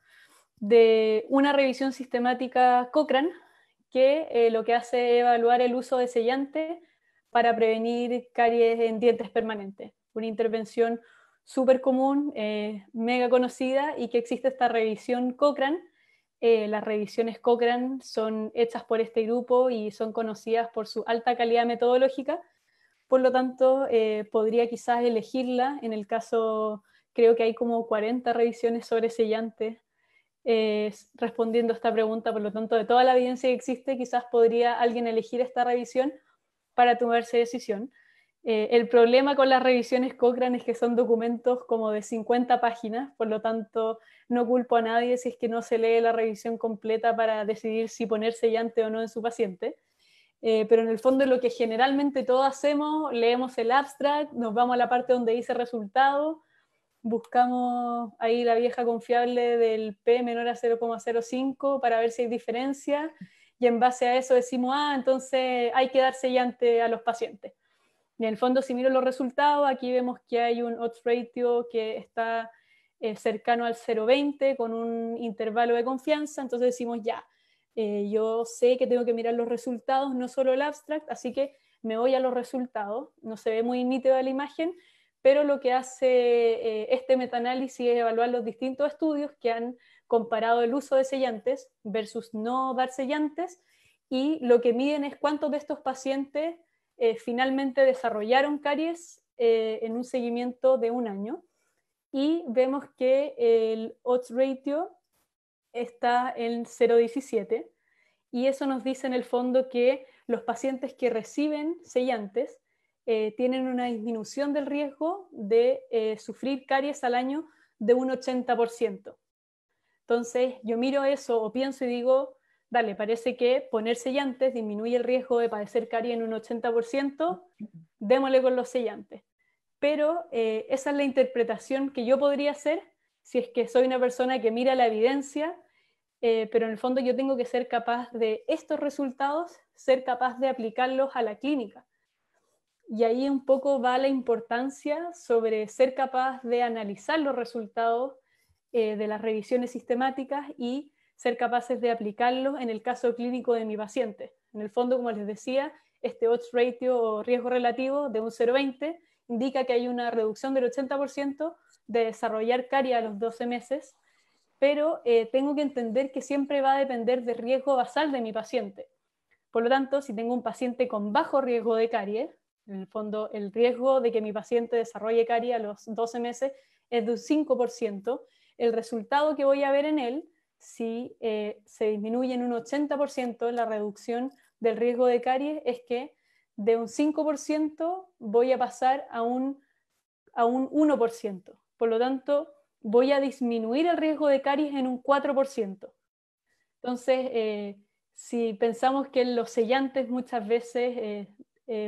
de una revisión sistemática Cochrane que lo que hace es evaluar el uso de sellantes para prevenir caries en dientes permanentes. Una intervención súper común, mega conocida, y que existe esta revisión Cochrane. Las revisiones Cochrane son hechas por este grupo y son conocidas por su alta calidad metodológica, por lo tanto podría quizás elegirla. En el caso, creo que hay como 40 revisiones sobre sellantes respondiendo a esta pregunta, por lo tanto de toda la evidencia que existe quizás podría alguien elegir esta revisión para tomarse decisión. El problema con las revisiones Cochrane es que son documentos como de 50 páginas, por lo tanto no culpo a nadie si es que no se lee la revisión completa para decidir si poner sellante o no en su paciente. Pero en el fondo lo que generalmente todos hacemos, leemos el abstract, nos vamos a la parte donde dice resultado, buscamos ahí la vieja confiable del P menor a 0,05 para ver si hay diferencia y en base a eso decimos, entonces hay que dar sellante a los pacientes. Y en el fondo, si miro los resultados, aquí vemos que hay un odds ratio que está cercano al 0,20 con un intervalo de confianza, entonces decimos ya, yo sé que tengo que mirar los resultados, no solo el abstract, así que me voy a los resultados. No se ve muy nítido la imagen, pero lo que hace este metaanálisis es evaluar los distintos estudios que han comparado el uso de sellantes versus no dar sellantes, y lo que miden es cuántos de estos pacientes finalmente desarrollaron caries en un seguimiento de un año, y vemos que el odds ratio está en 0,17, y eso nos dice en el fondo que los pacientes que reciben sellantes tienen una disminución del riesgo de sufrir caries al año de un 80%. Entonces yo miro eso o pienso y digo, dale, parece que poner sellantes disminuye el riesgo de padecer caries en un 80%, démosle con los sellantes. Pero esa es la interpretación que yo podría hacer si es que soy una persona que mira la evidencia, pero en el fondo yo tengo que ser capaz de estos resultados, ser capaz de aplicarlos a la clínica. Y ahí un poco va la importancia sobre ser capaz de analizar los resultados de las revisiones sistemáticas y ser capaces de aplicarlos en el caso clínico de mi paciente. En el fondo, como les decía, este odds ratio o riesgo relativo de un 0,20 indica que hay una reducción del 80% de desarrollar caries a los 12 meses, pero tengo que entender que siempre va a depender del riesgo basal de mi paciente. Por lo tanto, si tengo un paciente con bajo riesgo de caries, en el fondo el riesgo de que mi paciente desarrolle caries a los 12 meses es de un 5%, el resultado que voy a ver en él, si se disminuye en un 80% la reducción del riesgo de caries, es que de un 5% voy a pasar a un 1%. Por lo tanto, voy a disminuir el riesgo de caries en un 4%. Entonces, si pensamos que los sellantes muchas veces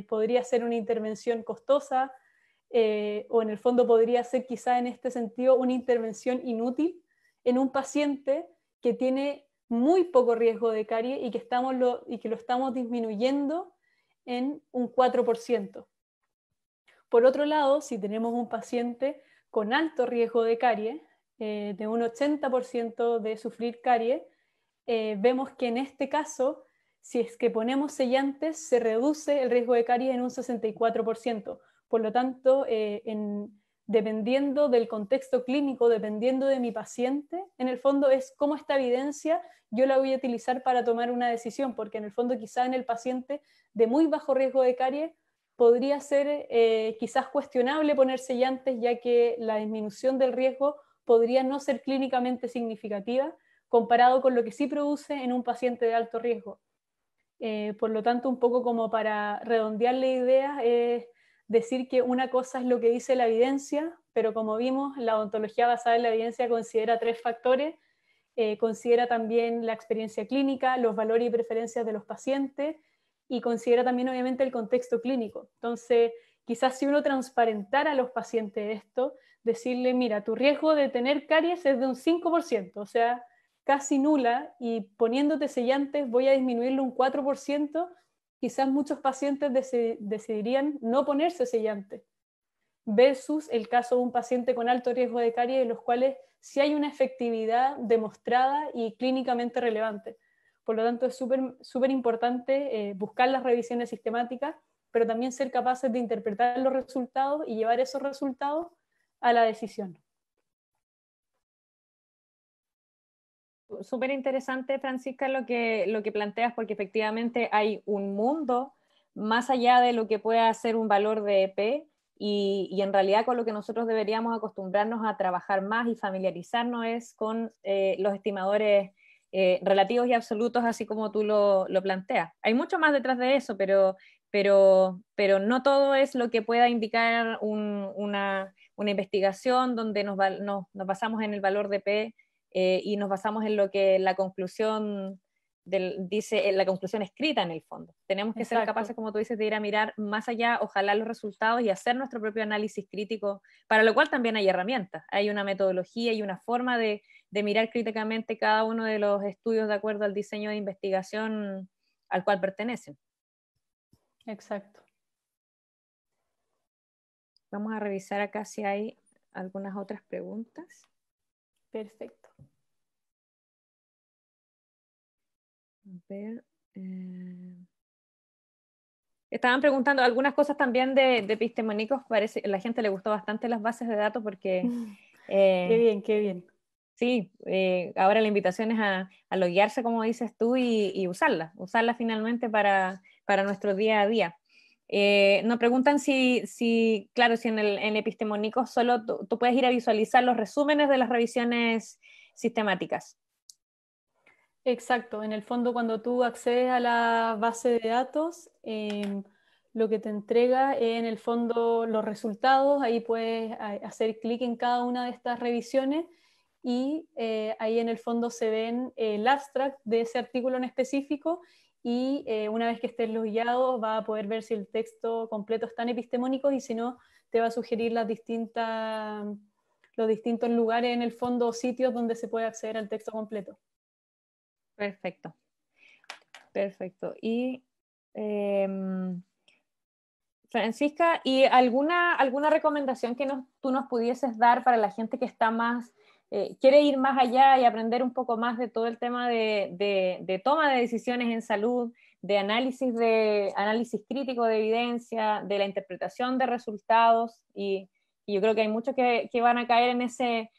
podría ser una intervención costosa, o en el fondo podría ser quizá en este sentido una intervención inútil en un paciente que tiene muy poco riesgo de caries y que lo estamos disminuyendo en un 4%. Por otro lado, si tenemos un paciente con alto riesgo de caries, de un 80% de sufrir caries, vemos que en este caso, si es que ponemos sellantes, se reduce el riesgo de caries en un 64%. Por lo tanto, dependiendo del contexto clínico, dependiendo de mi paciente, en el fondo es cómo esta evidencia yo la voy a utilizar para tomar una decisión, porque en el fondo quizá en el paciente de muy bajo riesgo de caries podría ser quizás cuestionable poner sellantes, ya que la disminución del riesgo podría no ser clínicamente significativa comparado con lo que sí produce en un paciente de alto riesgo. Por lo tanto, un poco como para redondear la idea, es decir que una cosa es lo que dice la evidencia, pero como vimos, la odontología basada en la evidencia considera 3 factores considera también la experiencia clínica, los valores y preferencias de los pacientes, y considera también obviamente el contexto clínico. Entonces, quizás si uno transparentara a los pacientes esto, decirle, mira, tu riesgo de tener caries es de un 5%, o sea, casi nula, y poniéndote sellantes voy a disminuirlo un 4%, quizás muchos pacientes decidirían no ponerse sellantes, versus el caso de un paciente con alto riesgo de caries, en los cuales sí hay una efectividad demostrada y clínicamente relevante. Por lo tanto, es súper importante buscar las revisiones sistemáticas, pero también ser capaces de interpretar los resultados y llevar esos resultados a la decisión. Súper interesante, Francisca, lo que planteas, porque efectivamente hay un mundo más allá de lo que pueda ser un valor de EP, y en realidad con lo que nosotros deberíamos acostumbrarnos a trabajar más y familiarizarnos es con los estimadores relativos y absolutos, así como tú lo planteas. Hay mucho más detrás de eso, pero no todo es lo que pueda indicar una investigación donde nos basamos en el valor de P y nos basamos en lo que la conclusión dice, la conclusión escrita en el fondo. Tenemos que ser capaces, como tú dices, de ir a mirar más allá, ojalá los resultados, y hacer nuestro propio análisis crítico, para lo cual también hay herramientas, hay una metodología y una forma de mirar críticamente cada uno de los estudios de acuerdo al diseño de investigación al cual pertenecen. Exacto. Vamos a revisar acá si hay algunas otras preguntas. Perfecto. A ver, estaban preguntando algunas cosas también de epistemónicos. Parece que a la gente le gustó bastante las bases de datos porque... qué bien, qué bien. Sí, ahora la invitación es a loguearse, como dices tú, y usarla finalmente para nuestro día a día. Nos preguntan si claro, si en epistemónicos solo tú puedes ir a visualizar los resúmenes de las revisiones sistemáticas. Exacto, en el fondo cuando tú accedes a la base de datos, lo que te entrega es en el fondo los resultados, ahí puedes hacer clic en cada una de estas revisiones y ahí en el fondo se ven el abstract de ese artículo en específico, y una vez que estés logueado va a poder ver si el texto completo está en epistemónicos, y si no, te va a sugerir los distintos lugares en el fondo o sitios donde se puede acceder al texto completo. Perfecto. Perfecto. Y Francisca, ¿y alguna recomendación que tú nos pudieses dar para la gente que está más, quiere ir más allá y aprender un poco más de todo el tema de toma de decisiones en salud, de análisis crítico de evidencia, de la interpretación de resultados? Y yo creo que hay muchos que van a caer en ese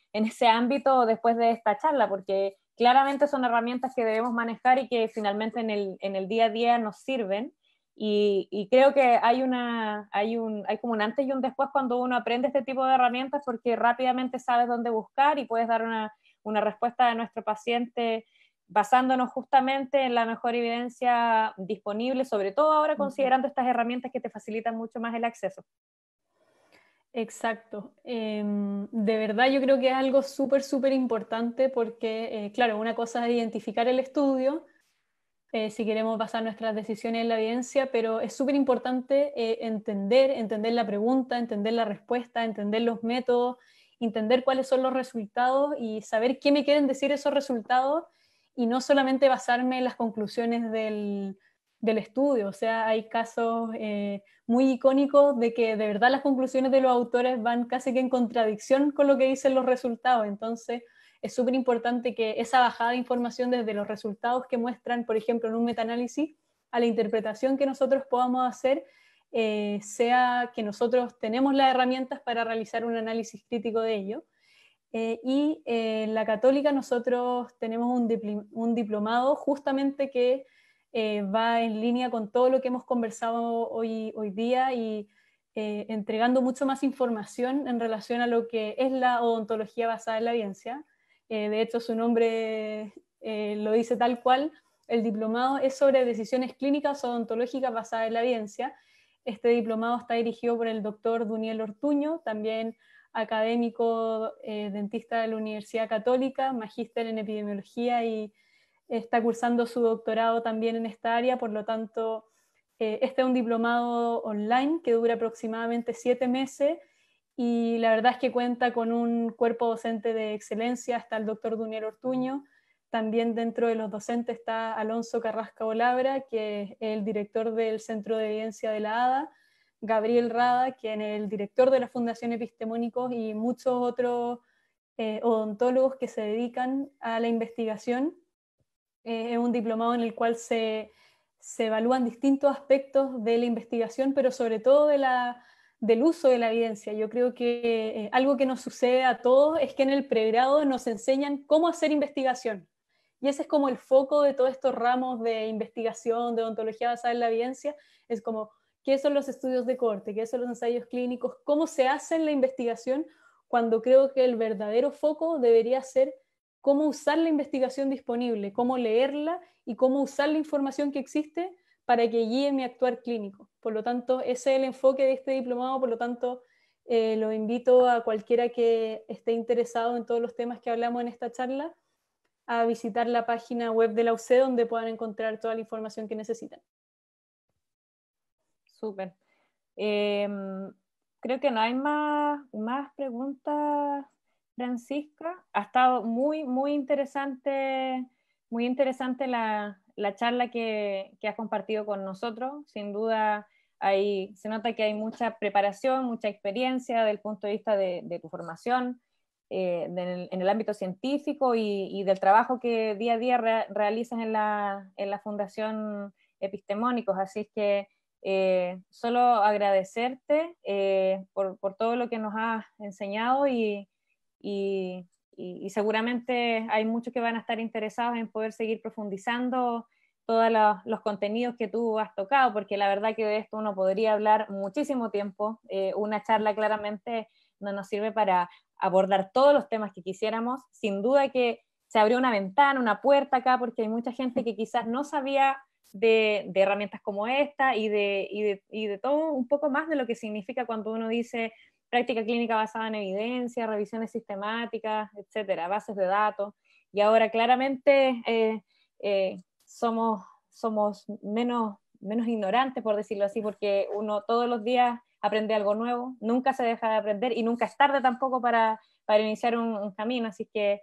ámbito después de esta charla, porque claramente son herramientas que debemos manejar y que finalmente en el día a día nos sirven. Y creo que hay como un antes y un después cuando uno aprende este tipo de herramientas, porque rápidamente sabes dónde buscar y puedes dar una respuesta a nuestro paciente basándonos justamente en la mejor evidencia disponible, sobre todo ahora considerando estas herramientas que te facilitan mucho más el acceso. Exacto. De verdad yo creo que es algo súper importante porque, claro, una cosa es identificar el estudio, si queremos basar nuestras decisiones en la evidencia, pero es súper importante entender la pregunta, entender la respuesta, entender los métodos, entender cuáles son los resultados y saber qué me quieren decir esos resultados, y no solamente basarme en las conclusiones del estudio. O sea, hay casos muy icónicos de que de verdad las conclusiones de los autores van casi que en contradicción con lo que dicen los resultados. Entonces, es súper importante que esa bajada de información desde los resultados que muestran, por ejemplo, en un metaanálisis, a la interpretación que nosotros podamos hacer, sea que nosotros tenemos las herramientas para realizar un análisis crítico de ello. Y en la Católica nosotros tenemos un diplomado justamente que va en línea con todo lo que hemos conversado hoy día, y entregando mucho más información en relación a lo que es la odontología basada en la evidencia. De hecho, su nombre lo dice tal cual. El diplomado es sobre decisiones clínicas odontológicas basadas en la evidencia. Este diplomado está dirigido por el doctor Duniel Ortuño. También académico dentista de la Universidad Católica, magíster en epidemiología y está cursando su doctorado también en esta área, por lo tanto, este es un diplomado online que dura aproximadamente 7 meses y la verdad es que cuenta con un cuerpo docente de excelencia. Está el doctor Dunier Ortuño, también dentro de los docentes está Alonso Carrasca Olabra, que es el director del Centro de Evidencia de la ADA, Gabriel Rada, quien es el director de la Fundación Epistemónicos, y muchos otros odontólogos que se dedican a la investigación. Es un diplomado en el cual se evalúan distintos aspectos de la investigación, pero sobre todo del uso de la evidencia. Yo creo que algo que nos sucede a todos es que en el pregrado nos enseñan cómo hacer investigación. Y ese es como el foco de todos estos ramos de investigación, de odontología basada en la evidencia, es como qué son los estudios de corte, qué son los ensayos clínicos, cómo se hace la investigación, cuando creo que el verdadero foco debería ser cómo usar la investigación disponible, cómo leerla y cómo usar la información que existe para que guíe mi actuar clínico. Por lo tanto, ese es el enfoque de este diplomado, por lo tanto, lo invito a cualquiera que esté interesado en todos los temas que hablamos en esta charla a visitar la página web de la UC, donde puedan encontrar toda la información que necesitan. Súper. Creo que no hay más preguntas, Francisca. Ha estado muy interesante la charla que has compartido con nosotros. Sin duda se nota que hay mucha preparación, mucha experiencia desde el punto de vista de tu formación en el ámbito científico y del trabajo que día a día realizas en la Fundación Epistemónicos. Así es que solo agradecerte por todo lo que nos has enseñado y seguramente hay muchos que van a estar interesados en poder seguir profundizando todos los contenidos que tú has tocado, porque la verdad que de esto uno podría hablar muchísimo tiempo. Una charla claramente no nos sirve para abordar todos los temas que quisiéramos. Sin duda que se abrió una ventana, una puerta acá, porque hay mucha gente que quizás no sabía de herramientas como esta y de todo un poco más de lo que significa cuando uno dice práctica clínica basada en evidencia, revisiones sistemáticas, etcétera, bases de datos. Y ahora claramente somos menos ignorantes, por decirlo así, porque uno todos los días aprende algo nuevo, nunca se deja de aprender y nunca es tarde tampoco para iniciar un camino. Así que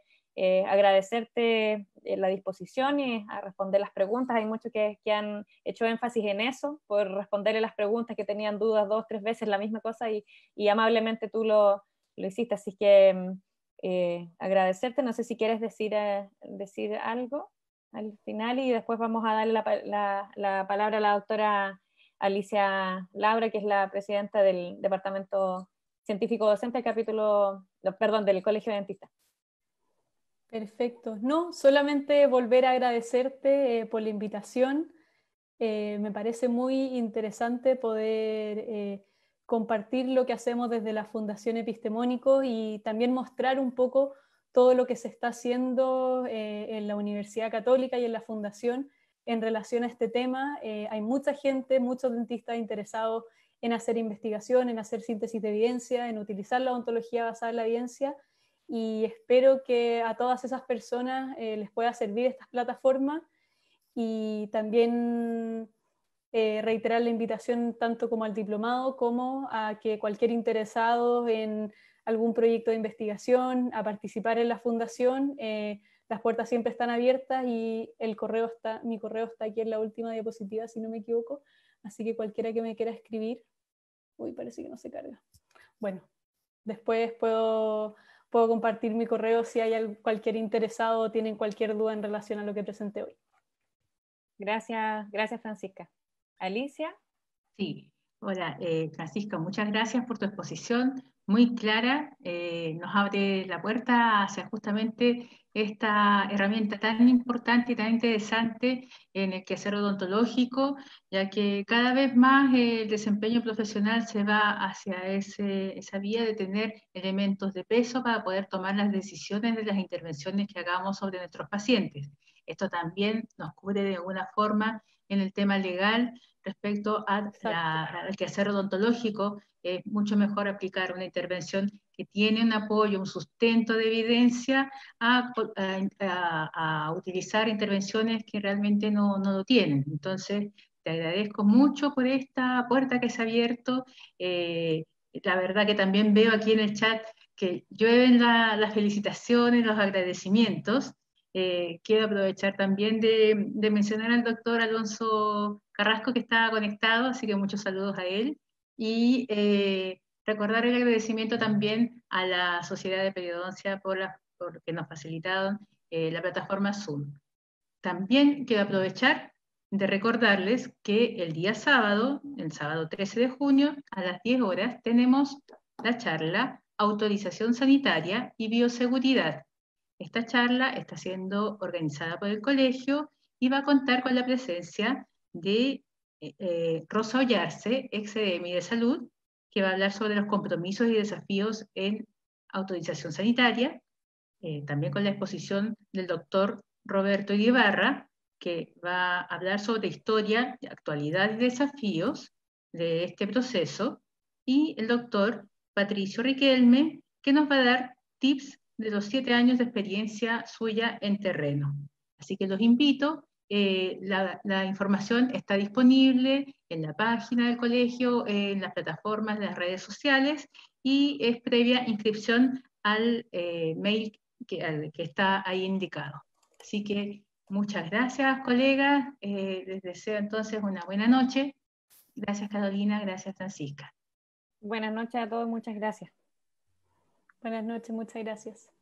agradecerte la disposición y a responder las preguntas. Hay muchos que han hecho énfasis en eso, por responderle las preguntas que tenían dudas 2, 3 veces la misma cosa y amablemente tú lo hiciste. Así que agradecerte. No sé si quieres decir algo al final y después vamos a darle la palabra a la doctora Alicia Laura, que es la presidenta del Departamento Científico Docente del Colegio de Dentistas. Perfecto. No, solamente volver a agradecerte por la invitación. Me parece muy interesante poder compartir lo que hacemos desde la Fundación Epistemónicos y también mostrar un poco todo lo que se está haciendo en la Universidad Católica y en la Fundación en relación a este tema. Hay mucha gente, muchos dentistas interesados en hacer investigación, en hacer síntesis de evidencia, en utilizar la odontología basada en la evidencia, y espero que a todas esas personas les pueda servir estas plataformas y también reiterar la invitación tanto como al diplomado como a que cualquier interesado en algún proyecto de investigación, a participar en la fundación, las puertas siempre están abiertas y mi correo está aquí en la última diapositiva, si no me equivoco, así que cualquiera que me quiera escribir, parece que no se carga. Bueno, después puedo compartir mi correo si hay cualquier interesado o tienen cualquier duda en relación a lo que presenté hoy. Gracias Francisca. Alicia. Sí, hola Francisca, muchas gracias por tu exposición, muy clara, nos abre la puerta hacia justamente esta herramienta tan importante y tan interesante en el quehacer odontológico, ya que cada vez más el desempeño profesional se va hacia esa vía de tener elementos de peso para poder tomar las decisiones de las intervenciones que hagamos sobre nuestros pacientes. esto también nos cubre de alguna forma en el tema legal respecto al quehacer odontológico. Es mucho mejor aplicar una intervención que tiene un apoyo, un sustento de evidencia, a utilizar intervenciones que realmente no lo tienen. Entonces, te agradezco mucho por esta puerta que se ha abierto. La verdad que también veo aquí en el chat que llueven las felicitaciones, los agradecimientos. Quiero aprovechar también de mencionar al doctor Alonso Carrasco, que está conectado, así que muchos saludos a él. Y recordar el agradecimiento también a la Sociedad de Periodoncia por que nos facilitaron la plataforma Zoom. También quiero aprovechar de recordarles que el día sábado, el sábado 13 de junio, a las 10 horas, tenemos la charla Autorización Sanitaria y Bioseguridad. Esta charla está siendo organizada por el colegio y va a contar con la presencia de Rosa Ollarse, ex-EDEMI de Salud, que va a hablar sobre los compromisos y desafíos en autorización sanitaria, también con la exposición del doctor Roberto Ibarra, que va a hablar sobre historia, actualidad y desafíos de este proceso, y el doctor Patricio Riquelme, que nos va a dar tips de los 7 años de experiencia suya en terreno. Así que los invito, la información está disponible en la página del colegio, en las plataformas, en las redes sociales, y es previa inscripción al mail que está ahí indicado. Así que muchas gracias, colegas. Les deseo entonces una buena noche. Gracias, Carolina. Gracias, Francisca. Buenas noches a todos, muchas gracias. Buenas noches, muchas gracias.